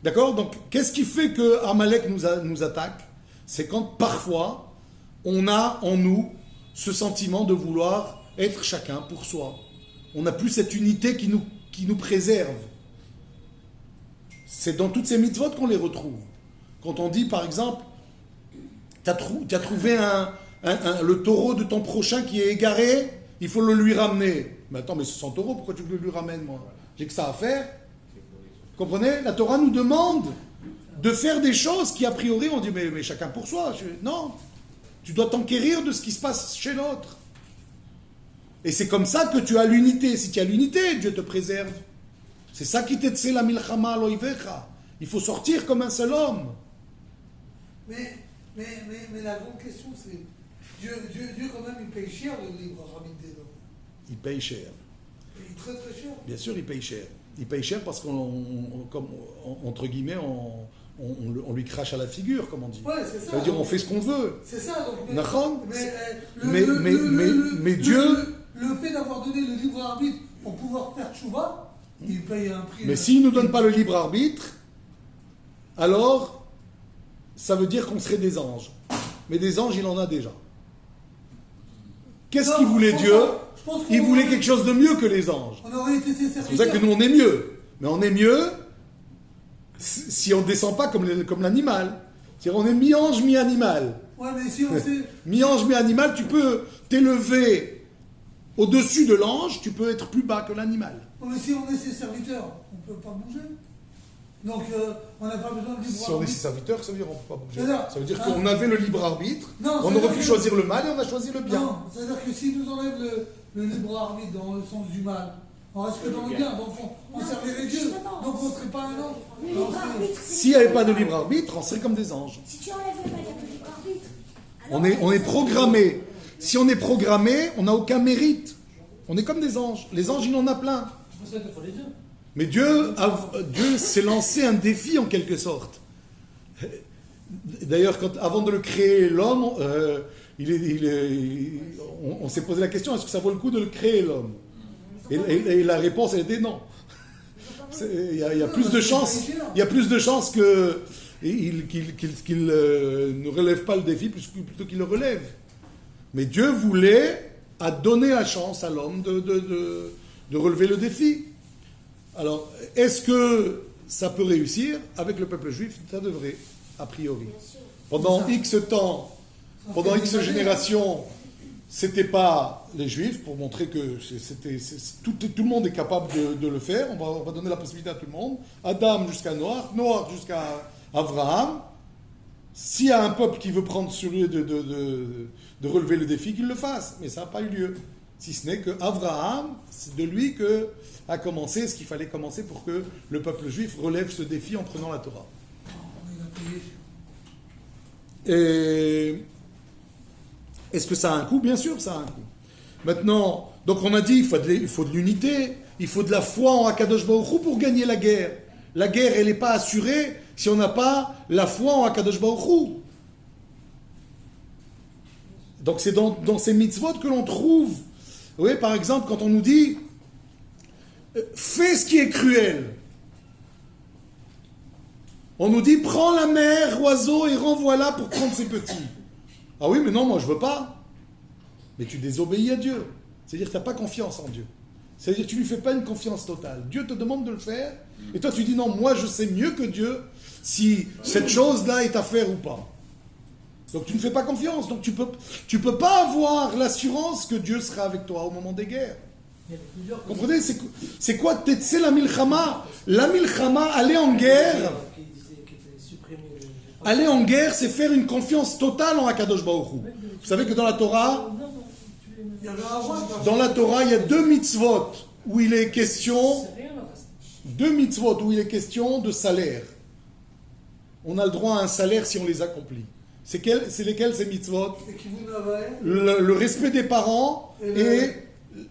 D'accord? Donc, qu'est-ce qui fait que Amalek nous attaque? C'est quand parfois on a en nous ce sentiment de vouloir être chacun pour soi. On n'a plus cette unité qui nous préserve. C'est dans toutes ces mitzvot qu'on les retrouve. Quand on dit, par exemple, tu as trouvé le taureau de ton prochain qui est égaré, il faut le lui ramener. Mais attends, mais c'est son taureau, pourquoi tu veux lui ramènes, moi? J'ai que ça à faire. Vous comprenez? La Torah nous demande de faire des choses qui, a priori, on dit, mais chacun pour soi. Non. Tu dois t'enquérir de ce qui se passe chez l'autre. Et c'est comme ça que tu as l'unité. Si tu as l'unité, Dieu te préserve. C'est ça qui t'aide, c'est la milchama loivecha. Il faut sortir comme un seul homme. Mais la grande question, c'est Dieu quand même, il paye cher le libre arbitre des hommes. Il paye cher. Il paye très très cher. Bien sûr, il paye cher. Il paye cher parce qu'entre guillemets, on lui crache à la figure, comme on dit. Ouais, c'est ça. Ça veut dire on fait ce qu'on veut. C'est ça. Donc, mais Dieu... Le fait d'avoir donné le libre arbitre pour pouvoir faire tchouva, il paye un prix. Mais s'il ne nous donne pas le libre arbitre, alors ça veut dire qu'on serait des anges. Mais des anges, il en a déjà. Qu'est-ce qu'il voulait Dieu? Il voulait quelque chose de mieux que les anges. On aurait été ses serviteurs. C'est pour ça que nous, on est mieux. Mais on est mieux si on ne descend pas comme l'animal. C'est-à-dire on est mi-ange, mi-animal. Ouais, mais si on sait... Mi-ange, mi-animal, tu peux t'élever au-dessus de l'ange, tu peux être plus bas que l'animal. Ouais, mais si on est ses serviteurs, on ne peut pas bouger. Donc, on n'a pas besoin de libre arbitre. Si on est ses serviteurs, ça veut dire qu'on ne peut pas bouger. Ça veut dire non. qu'on avait le libre arbitre, Non, on aurait pu choisir le mal et on a choisi le bien. Non, c'est-à-dire que s'il nous enlève le libre arbitre dans le sens du mal, on reste que dans le bien, donc on servirait Dieu, donc on ne serait pas un ange. Le libre arbitre, S'il n'y avait pas de libre arbitre, on serait comme des anges. si tu enlèves le mal, il n'y a plus de libre arbitre. On est programmé. Si on est programmé, on n'a aucun mérite. On est comme des anges. Les anges, il en a plein. Mais Dieu s'est lancé un défi en quelque sorte. D'ailleurs, avant de le créer, l'homme, on s'est posé la question, est-ce que ça vaut le coup de le créer, l'homme? Et la réponse, elle était non. Il y a plus de chances qu'il ne relève pas le défi plutôt qu'il le relève. Mais Dieu a donné la chance à l'homme de relever le défi. Alors, est-ce que ça peut réussir? Avec le peuple juif, ça devrait, a priori. Pendant X temps, pendant X générations, c'était pas les juifs, pour montrer que tout le monde est capable de le faire. On va donner la possibilité à tout le monde. Adam jusqu'à Noach, Noach jusqu'à Abraham. S'il y a un peuple qui veut prendre sur lui de relever le défi, qu'il le fasse. Mais ça n'a pas eu lieu. Si ce n'est que Abraham, c'est de lui que a commencé ce qu'il fallait commencer pour que le peuple juif relève ce défi en prenant la Torah. Et est-ce que ça a un coût? Bien sûr, ça a un coût. Maintenant, donc on a dit il faut de l'unité, il faut de la foi en Akadosh Baruch Hu pour gagner la guerre. La guerre, elle n'est pas assurée si on n'a pas la foi en Akadosh Baruch Hu. Donc c'est dans ces mitzvot que l'on trouve. Vous voyez, par exemple, quand on nous dit fais ce qui est cruel. On nous dit prends la mère, oiseau, et renvoie-la pour prendre ses petits. Ah oui, mais non, moi je veux pas. Mais tu désobéis à Dieu. C'est-à-dire que tu n'as pas confiance en Dieu. C'est-à-dire que tu ne lui fais pas une confiance totale. Dieu te demande de le faire, et toi tu dis non, moi je sais mieux que Dieu si cette chose-là est à faire ou pas. Donc tu ne fais pas confiance. Donc tu peux pas avoir l'assurance que Dieu sera avec toi au moment des guerres. Comprenez, c'est quoi c'est la milchama? La milchama, aller en guerre. Aller en guerre, c'est faire une confiance totale en Akadosh Baruch Hu. Vous savez que dans la Torah, il y a deux mitzvot où il est question de salaire. On a le droit à un salaire si on les accomplit. C'est lesquels ces mitzvot? Le respect des parents et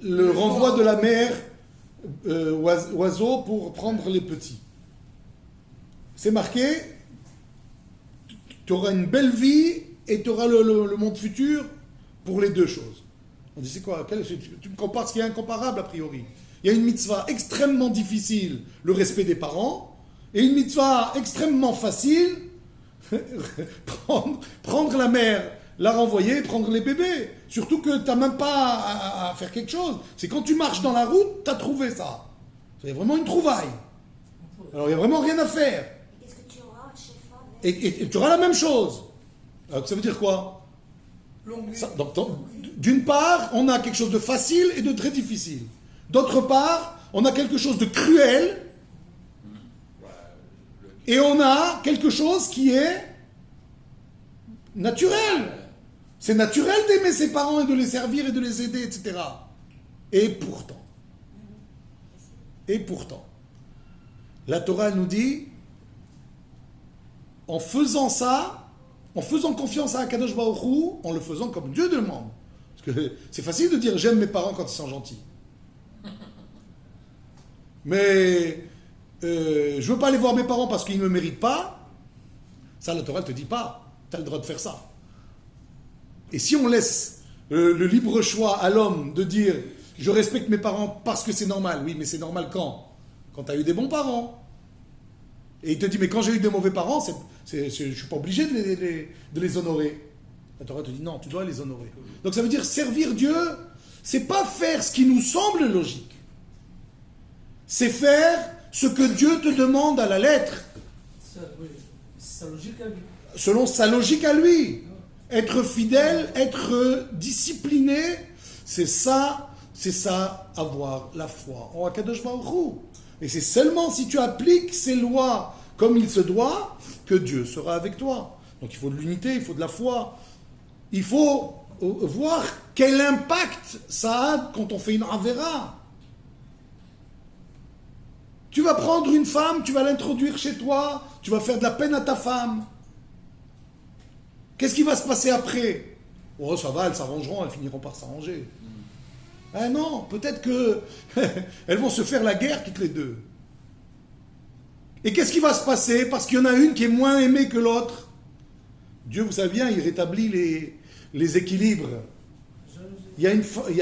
le renvoi de la mère oiseau pour prendre les petits. C'est marqué, tu auras une belle vie et tu auras le monde futur pour les deux choses. On dit c'est quoi? Tu me compares ce qui est incomparable a priori. Il y a une mitzvah extrêmement difficile, le respect des parents, et une mitzvah extrêmement facile, prendre la mère, la renvoyer, prendre les bébés. Surtout que tu n'as même pas à faire quelque chose. C'est quand tu marches dans la route, tu as trouvé ça. C'est vraiment une trouvaille. Alors il n'y a vraiment rien à faire. Et qu'est-ce que tu auras chez femme? Et tu auras la même chose. Alors ça veut dire quoi? D'une part, on a quelque chose de facile et de très difficile. D'autre part, on a quelque chose de cruel. Et on a quelque chose qui est naturel. C'est naturel d'aimer ses parents et de les servir et de les aider, etc. Et pourtant, la Torah nous dit, en faisant ça, en faisant confiance à Akadosh Baruch Hu, en le faisant comme Dieu demande. Parce que c'est facile de dire j'aime mes parents quand ils sont gentils. Mais je veux pas aller voir mes parents parce qu'ils ne me méritent pas. Ça, la Torah ne te dit pas. Tu as le droit de faire ça. Et si on laisse le libre choix à l'homme de dire je respecte mes parents parce que c'est normal. Oui, mais c'est normal quand tu as eu des bons parents. Et il te dit mais quand j'ai eu des mauvais parents, je ne suis pas obligé de les honorer. La Torah te dit non, tu dois les honorer. Donc ça veut dire servir Dieu, c'est pas faire ce qui nous semble logique. C'est faire ce que Dieu te demande à la lettre. Sa logique à lui. Selon sa logique à lui. Être fidèle, être discipliné, c'est ça, avoir la foi en Akadosh Baruch Hu. Et c'est seulement si tu appliques ces lois comme il se doit que Dieu sera avec toi. Donc il faut de l'unité, il faut de la foi. Il faut voir quel impact ça a quand on fait une avéra. Tu vas prendre une femme, tu vas l'introduire chez toi, tu vas faire de la peine à ta femme. Qu'est-ce qui va se passer après? Oh, ça va, elles s'arrangeront, elles finiront par s'arranger. Ah non, peut-être que elles vont se faire la guerre toutes les deux. Et qu'est-ce qui va se passer? Parce qu'il y en a une qui est moins aimée que l'autre. Dieu, vous savez bien, il rétablit les équilibres. Il y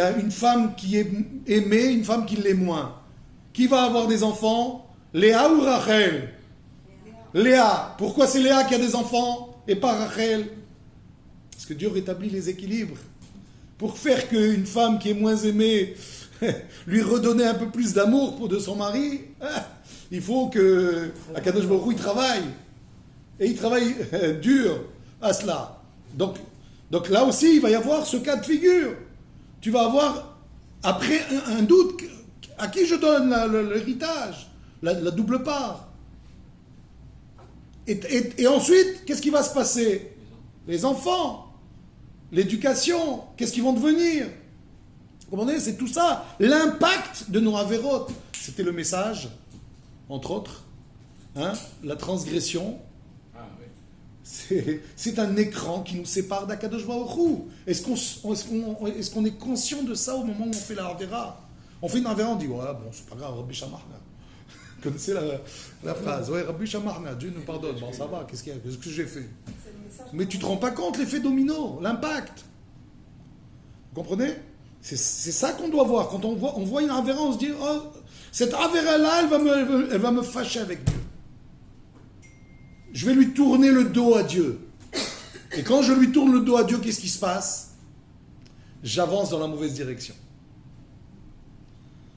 a une femme qui est aimée, une femme qui l'est moins. Qui va avoir des enfants? Léa ou Rachel? Léa. Pourquoi c'est Léa qui a des enfants et pas Rachel? Parce que Dieu rétablit les équilibres. Pour faire qu'une femme qui est moins aimée lui redonner un peu plus d'amour de son mari, il faut que Akadosh Baruch Hu, il travaille. Et il travaille dur à cela. Donc là aussi, il va y avoir ce cas de figure. Tu vas avoir, après, un doute. À qui je donne l'héritage, la double part? Et ensuite, qu'est-ce qui va se passer? Les enfants, l'éducation, qu'est-ce qu'ils vont devenir? Vous comprenez? C'est tout ça, l'impact de nos avérotes. C'était le message, entre autres, hein, la transgression. Ah, oui. C'est un écran qui nous sépare d'Akadosh Baruch Hu. Est-ce qu'on est conscient de ça au moment où on fait la Avera? On fait une Avera, on dit, ouais, bon, c'est pas grave, Rabbi Shamarna. Vous connaissez la phrase, ouais, Rabbi Shamarna, Dieu nous pardonne, bon, ça va, qu'est-ce que j'ai fait? Mais tu te rends pas compte, l'effet domino, l'impact. Vous comprenez? C'est ça qu'on doit voir. Quand on voit une Avera, on se dit, oh, cette Avera-là, elle va me fâcher avec Dieu. Je vais lui tourner le dos à Dieu. Et quand je lui tourne le dos à Dieu, qu'est-ce qui se passe? J'avance dans la mauvaise direction.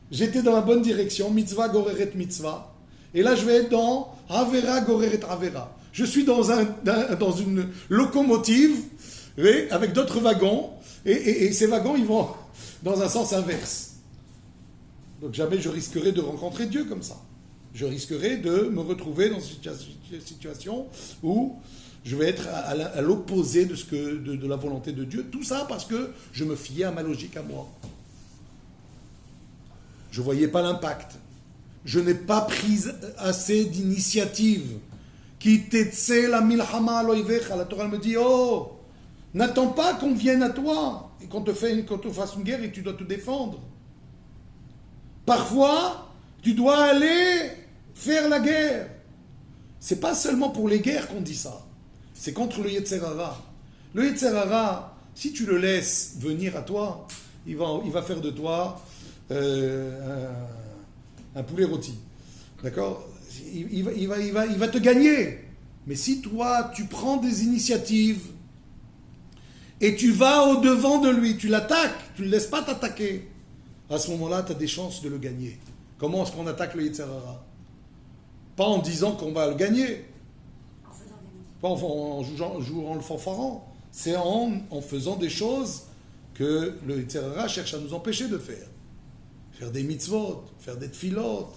J'étais dans la bonne direction, mitzvah goreret mitzvah. Et là, je vais être dans Avera goreret Avera. Je suis dans une locomotive, oui, avec d'autres wagons. Et ces wagons, ils vont dans un sens inverse. Donc jamais je risquerai de rencontrer Dieu comme ça. Je risquerai de me retrouver dans une situation où je vais être à l'opposé de la volonté de Dieu. Tout ça parce que je me fiais à ma logique à moi. Je ne voyais pas l'impact. Je n'ai pas pris assez d'initiative. Qui t'etse la milhama aloivecha. La Torah me dit, oh, n'attends pas qu'on vienne à toi et qu'on te fasse une guerre et que tu dois te défendre. Parfois, tu dois aller faire la guerre. C'est pas seulement pour les guerres qu'on dit ça. C'est contre le Yetzer Hara. Le Yetzer Hara, si tu le laisses venir à toi, il va faire de toi un poulet rôti. D'accord? Il va te gagner. Mais si toi, tu prends des initiatives et tu vas au-devant de lui, tu l'attaques, tu ne le laisses pas t'attaquer, à ce moment-là, tu as des chances de le gagner. Comment est-ce qu'on attaque le Yetzer Hara? Pas en disant qu'on va le gagner. Pas en jouant le fanfaron. C'est en faisant des choses que le Yetzer Hara cherche à nous empêcher de faire. Faire des mitzvot, faire des tfilot,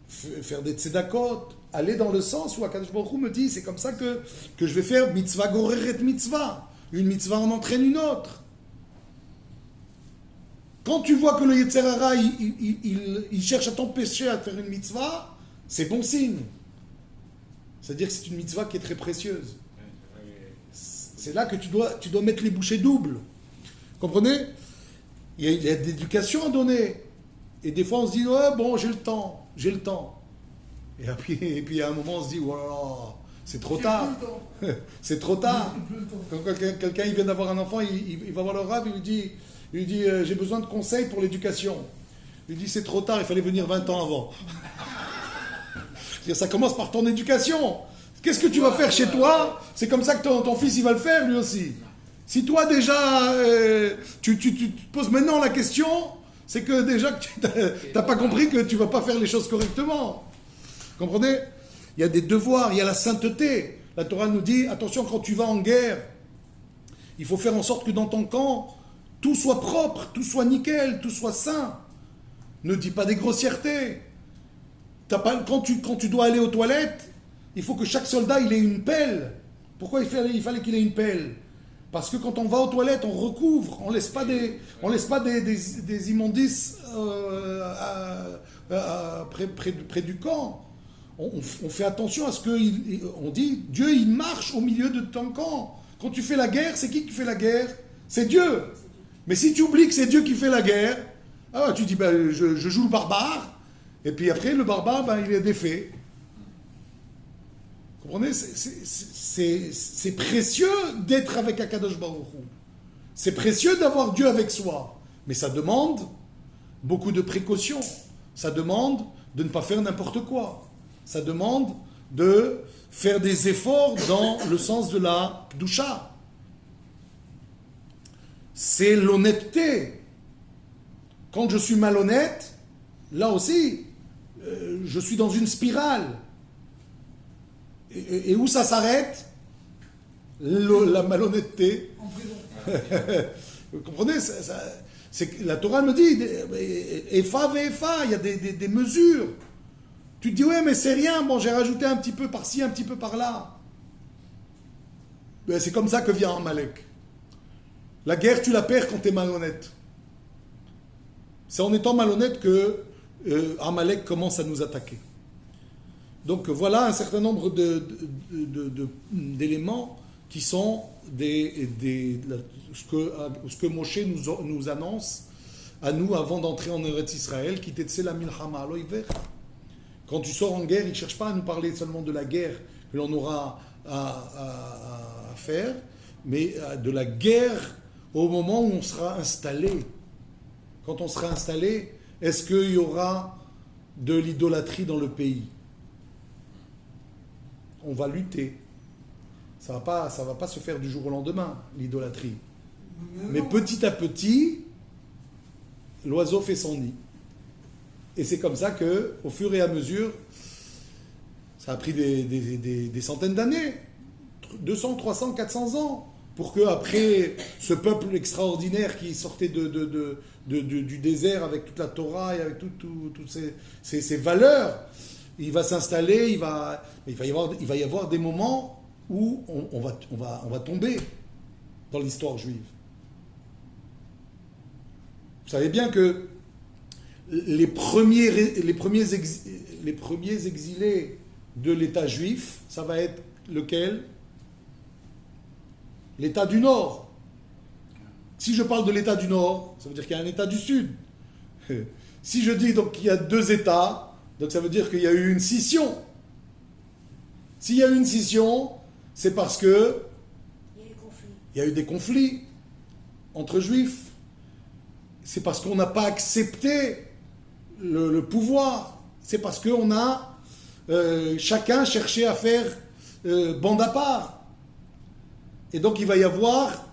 faire des tzedakot, aller dans le sens où Akadosh Baruch Hu me dit, c'est comme ça que je vais faire mitzvah goreret mitzvah. Une mitzvah en entraîne une autre. Quand tu vois que le Yetzer Hara, il cherche à t'empêcher à faire une mitzvah, c'est bon signe. C'est-à-dire que c'est une mitzvah qui est très précieuse. C'est là que tu dois mettre les bouchées doubles. Comprenez? Il y a de l'éducation à donner. Et des fois, on se dit, ouais, bon, j'ai le temps. Et puis, à un moment, on se dit, voilà, c'est trop tard. C'est trop tard. Quand quelqu'un il vient d'avoir un enfant, il va voir le Rav, il lui dit j'ai besoin de conseils pour l'éducation. Il lui dit, c'est trop tard, il fallait venir 20 ans avant. Ça commence par ton éducation. Qu'est-ce que tu vas faire chez toi? C'est comme ça que ton fils, il va le faire, lui aussi. Si toi, déjà, tu te poses maintenant la question, c'est que déjà, tu n'as pas compris que tu ne vas pas faire les choses correctement. Comprenez? Il y a des devoirs, il y a la sainteté. La Torah nous dit, attention, quand tu vas en guerre, il faut faire en sorte que dans ton camp, tout soit propre, tout soit nickel, tout soit sain. Ne dis pas des grossièretés. Quand tu dois aller aux toilettes, il faut que chaque soldat il ait une pelle. Pourquoi il fallait qu'il ait une pelle? Parce que quand on va aux toilettes, on recouvre, on laisse pas des immondices près du camp. On fait attention à ce qu'on dit, Dieu il marche au milieu de ton camp. Quand tu fais la guerre, c'est qui fait la guerre? C'est Dieu. Mais si tu oublies que c'est Dieu qui fait la guerre, tu dis je joue le barbare, et puis après le barbare il est défait. Vous comprenez? C'est précieux d'être avec Akadosh Baruch Hu. C'est précieux d'avoir Dieu avec soi. Mais ça demande beaucoup de précautions. Ça demande de ne pas faire n'importe quoi. Ça demande de faire des efforts dans le sens de la Kedusha. C'est l'honnêteté. Quand je suis malhonnête, là aussi, je suis dans une spirale. Et où ça s'arrête? La malhonnêteté. Vous comprenez? La Torah me dit, Efa ve'efa, il y a des mesures. Tu te dis, ouais, mais c'est rien, bon, j'ai rajouté un petit peu par-ci, un petit peu par-là. C'est comme ça que vient Amalek. La guerre, tu la perds quand tu es malhonnête. C'est en étant malhonnête que Amalek commence à nous attaquer. Donc voilà un certain nombre d'éléments qui sont ce que Moshe nous annonce à nous avant d'entrer en Eretz Israël, qui t'etse la milchama alo ivecha. Quand tu sors en guerre, il ne cherche pas à nous parler seulement de la guerre que l'on aura à faire, mais de la guerre au moment où on sera installé. Quand on sera installé, est-ce qu'il y aura de l'idolâtrie dans le pays? On va lutter. Ça va pas se faire du jour au lendemain, l'idolâtrie. Mais petit à petit, l'oiseau fait son nid. Et c'est comme ça que, au fur et à mesure, ça a pris des centaines d'années, 200, 300, 400 ans, pour que après ce peuple extraordinaire qui sortait du désert avec toute la Torah et avec toutes ces valeurs, il va s'installer, il va y avoir des moments où on va tomber dans l'histoire juive. Vous savez bien que les premiers exilés de l'État juif, ça va être lequel? L'État du Nord. Si je parle de l'État du Nord, ça veut dire qu'il y a un État du Sud. Si je dis donc qu'il y a deux États, donc ça veut dire qu'il y a eu une scission. S'il y a eu une scission, c'est parce que il y a eu des conflits entre juifs. C'est parce qu'on n'a pas accepté le pouvoir. C'est parce qu'on a chacun cherché à faire bande à part. Et donc il va y avoir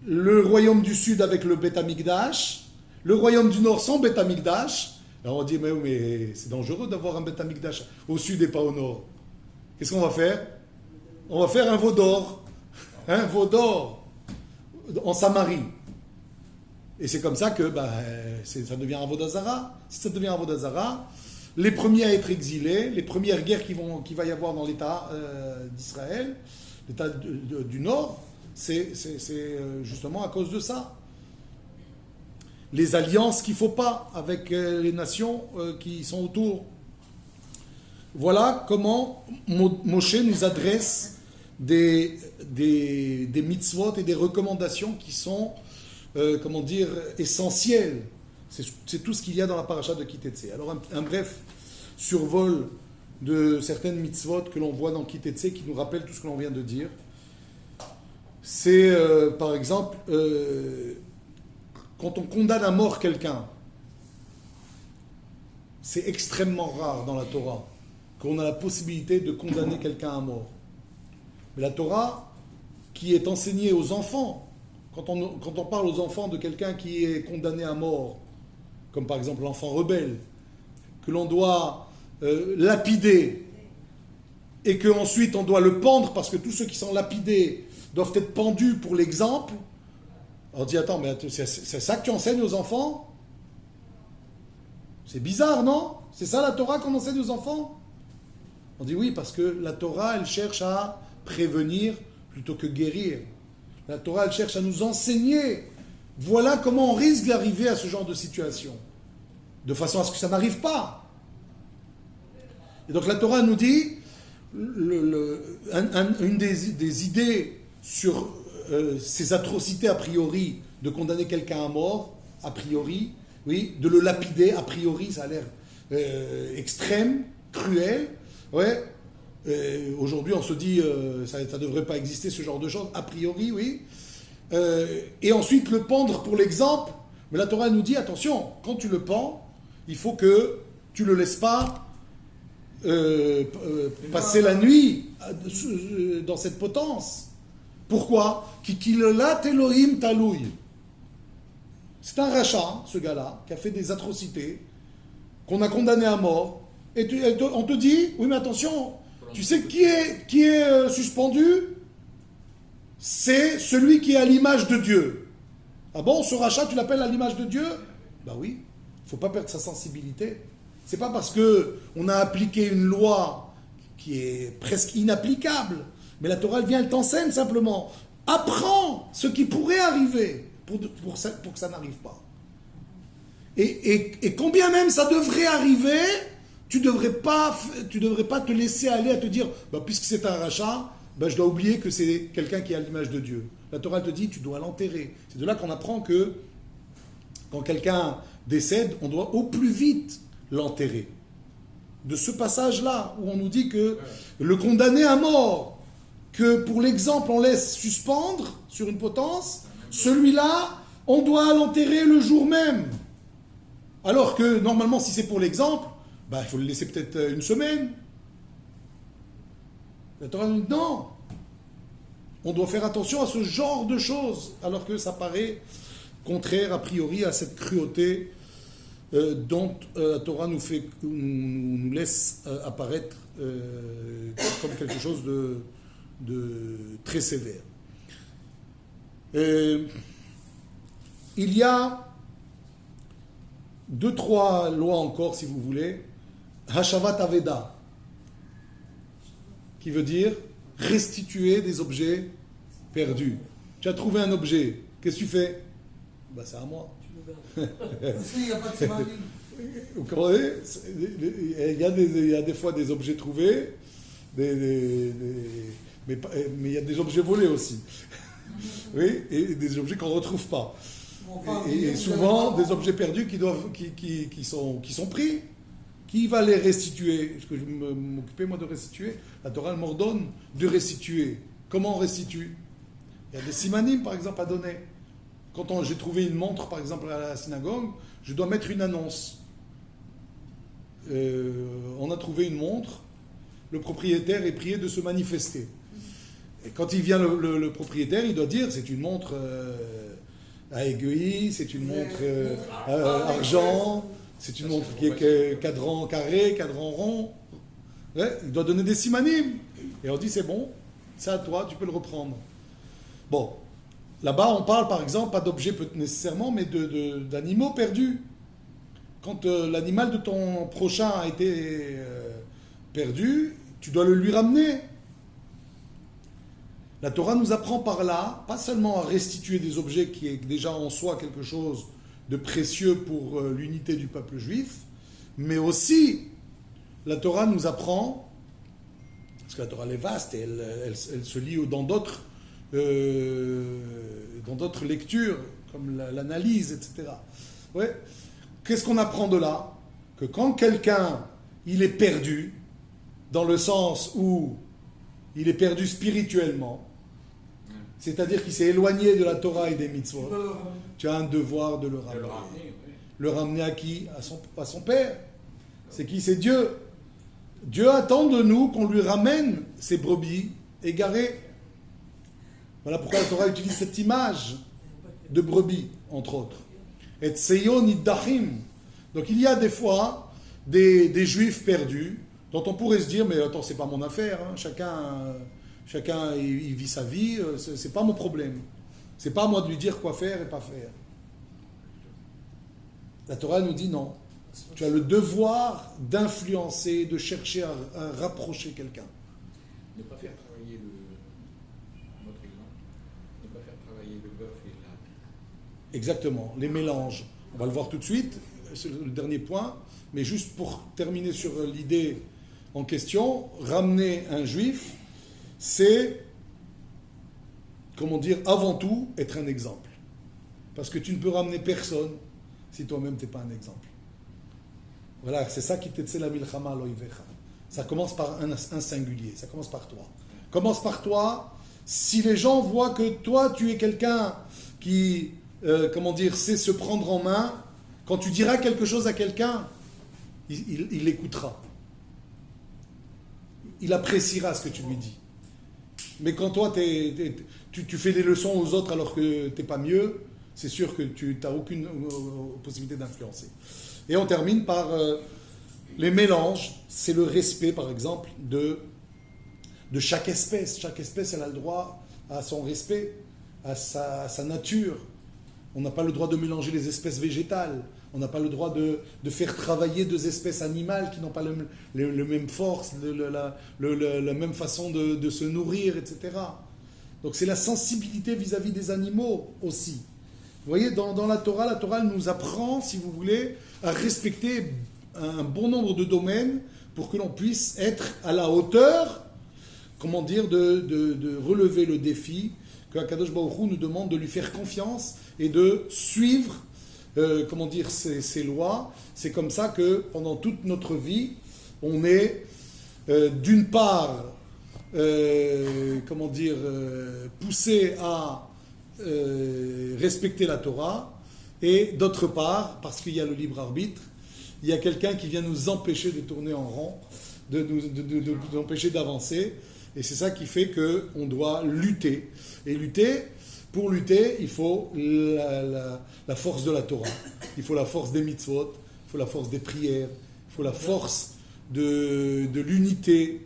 le royaume du Sud avec le Beth Amikdash, le royaume du Nord sans Beth Amikdash. Alors on dit, mais c'est dangereux d'avoir un Beth Amikdash au Sud et pas au Nord. Qu'est-ce qu'on va faire? On va faire un veau d'or. Un veau d'or en Samarie. Et c'est comme ça que ça devient un Avodah-Zara. Si ça devient un Avodah-Zara, les premiers à être exilés, les premières guerres qu'il va y avoir dans l'État d'Israël, l'État du Nord, c'est justement à cause de ça. Les alliances qu'il ne faut pas avec les nations qui sont autour. Voilà comment Moshe nous adresse des mitzvot et des recommandations qui sont essentielles. C'est tout ce qu'il y a dans la paracha de Ki Tetse. Alors un bref survol de certaines mitzvot que l'on voit dans Ki Tetse qui nous rappellent tout ce que l'on vient de dire. C'est par exemple quand on condamne à mort quelqu'un, c'est extrêmement rare dans la Torah qu'on a la possibilité de condamner quelqu'un à mort. Mais la Torah, qui est enseignée aux enfants, quand on parle aux enfants de quelqu'un qui est condamné à mort, comme par exemple l'enfant rebelle, que l'on doit lapider, et qu'ensuite on doit le pendre, parce que tous ceux qui sont lapidés doivent être pendus pour l'exemple, on dit, attends, mais c'est ça que tu enseignes aux enfants? C'est bizarre, non? C'est ça la Torah qu'on enseigne aux enfants? On dit oui, parce que la Torah, elle cherche à prévenir plutôt que guérir. La Torah, elle cherche à nous enseigner. Voilà comment on risque d'arriver à ce genre de situation. De façon à ce que ça n'arrive pas. Et donc la Torah nous dit, une des idées sur ces atrocités a priori, de condamner quelqu'un à mort, a priori, oui, de le lapider, a priori, ça a l'air extrême, cruel. Ouais. Aujourd'hui, on se dit, ça ne devrait pas exister, ce genre de choses, a priori, oui. Et ensuite, le pendre pour l'exemple. Mais la Torah nous dit, attention, quand tu le pends, il faut que tu ne le laisses pas passer la nuit dans cette potence. Pourquoi? Kikilolat Elohim talouille. C'est un rachat, ce gars-là, qui a fait des atrocités, qu'on a condamné à mort. Et on te dit, oui mais attention, tu sais qui est suspendu? C'est celui qui est à l'image de Dieu. Ah bon, ce rachat, tu l'appelles à l'image de Dieu? Ben oui, il ne faut pas perdre sa sensibilité. C'est pas parce qu'on a appliqué une loi qui est presque inapplicable, mais la Torah, elle vient, elle t'enseigne simplement. apprends ce qui pourrait arriver pour que ça n'arrive pas. Et combien même ça devrait arriver, tu devrais pas te laisser aller à te dire, puisque c'est un rachat, je dois oublier que c'est quelqu'un qui est à l'image de Dieu. La Torah te dit, tu dois l'enterrer. C'est de là qu'on apprend que quand quelqu'un décède, on doit au plus vite l'enterrer. De ce passage-là, où on nous dit que le condamné à mort, que pour l'exemple on laisse suspendre sur une potence, celui-là, on doit l'enterrer le jour même. Alors que normalement, si c'est pour l'exemple, il faut le laisser peut-être une semaine. La Torah nous dit non. On doit faire attention à ce genre de choses, alors que ça paraît contraire a priori à cette cruauté dont la Torah nous laisse apparaître comme quelque chose de très sévère. Il y a 2-3 lois encore, si vous voulez. Hashavat Aveda, qui veut dire restituer des objets perdus. Tu as trouvé un objet, qu'est-ce que tu fais? C'est à moi. Il n'y a pas de simanim. Vous comprenez? Il y a des fois des objets trouvés, mais il y a des objets volés aussi. Oui, et des objets qu'on ne retrouve pas. Et souvent, des objets perdus qui sont pris. Qui va les restituer? Est-ce que je vais m'occuper, moi, de restituer? La Torah elle m'ordonne de restituer. Comment on restitue? Il y a des simanim, par exemple, à donner. Quand j'ai trouvé une montre, par exemple, à la synagogue, je dois mettre une annonce. On a trouvé une montre, le propriétaire est prié de se manifester. Et quand il vient le propriétaire, il doit dire, c'est une montre à aiguille, c'est une montre argent, c'est une montre qui est cadran carré, cadran rond. Ouais, il doit donner des simanim. Et on dit, c'est bon, c'est à toi, tu peux le reprendre. Bon, là-bas, on parle par exemple, pas d'objets nécessairement, mais d'animaux perdus. Quand l'animal de ton prochain a été perdu, tu dois le lui ramener. La Torah nous apprend par là, pas seulement à restituer des objets qui est déjà en soi quelque chose de précieux pour l'unité du peuple juif, mais aussi la Torah nous apprend, parce que la Torah est vaste et elle se lit dans d'autres lectures, comme l'analyse, etc. Ouais. Qu'est-ce qu'on apprend de là? Que quand quelqu'un, il est perdu, dans le sens où il est perdu spirituellement, c'est-à-dire qu'il s'est éloigné de la Torah et des mitzvot, tu as un devoir de le ramener. Le ramener à qui? À son père. C'est qui? C'est Dieu. Dieu attend de nous qu'on lui ramène ses brebis égarées. Voilà pourquoi la Torah utilise cette image de brebis, entre autres. Et Tseyon Iddachim. Donc il y a des fois des juifs perdus dont on pourrait se dire, mais attends, c'est pas mon affaire, hein. Chacun il vit sa vie, c'est pas mon problème. C'est pas à moi de lui dire quoi faire et pas faire. La Torah nous dit non. Tu as le devoir d'influencer, de chercher à rapprocher quelqu'un. Ne pas faire travailler notre exemple, ne pas faire travailler le bœuf et l'âne. Exactement, les mélanges. On va le voir tout de suite, c'est le dernier point, mais juste pour terminer sur l'idée en question, ramener un juif, c'est, comment dire, avant tout, être un exemple. Parce que tu ne peux ramener personne si toi-même tu n'es pas un exemple. Voilà, c'est ça qui t'etse la milchama loivecha. Ça commence par un singulier, ça commence par toi. Commence par toi. Si les gens voient que toi, tu es quelqu'un qui, sait se prendre en main, quand tu diras quelque chose à quelqu'un, il écoutera. Il appréciera ce que tu lui dis. Mais quand toi, tu fais des leçons aux autres alors que tu n'es pas mieux, c'est sûr que tu n'as aucune possibilité d'influencer. Et on termine par les mélanges. C'est le respect, par exemple, de chaque espèce. Chaque espèce, elle a le droit à son respect, à sa nature. On n'a pas le droit de mélanger les espèces végétales. On n'a pas le droit de faire travailler deux espèces animales qui n'ont pas le même force, la même façon de se nourrir, etc. Donc c'est la sensibilité vis-à-vis des animaux aussi. Vous voyez, dans la Torah elle nous apprend, si vous voulez, à respecter un bon nombre de domaines pour que l'on puisse être à la hauteur, comment dire, de relever le défi que Akadosh Baruch Hu nous demande de lui faire confiance et de suivre, comment dire, ces lois. C'est comme ça que pendant toute notre vie, on est d'une part, comment dire, poussé à respecter la Torah, et d'autre part, parce qu'il y a le libre arbitre, il y a quelqu'un qui vient nous empêcher de tourner en rond, de nous empêcher d'avancer, et c'est ça qui fait qu'on doit lutter. Et pour lutter, il faut la force de la Torah, il faut la force des mitzvot, il faut la force des prières, il faut la force de l'unité.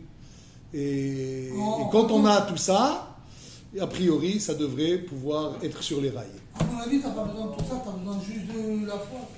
Et quand on a tout ça, a priori, ça devrait pouvoir être sur les rails. À mon avis, tu n'as pas besoin de tout ça, tu as besoin juste de la foi.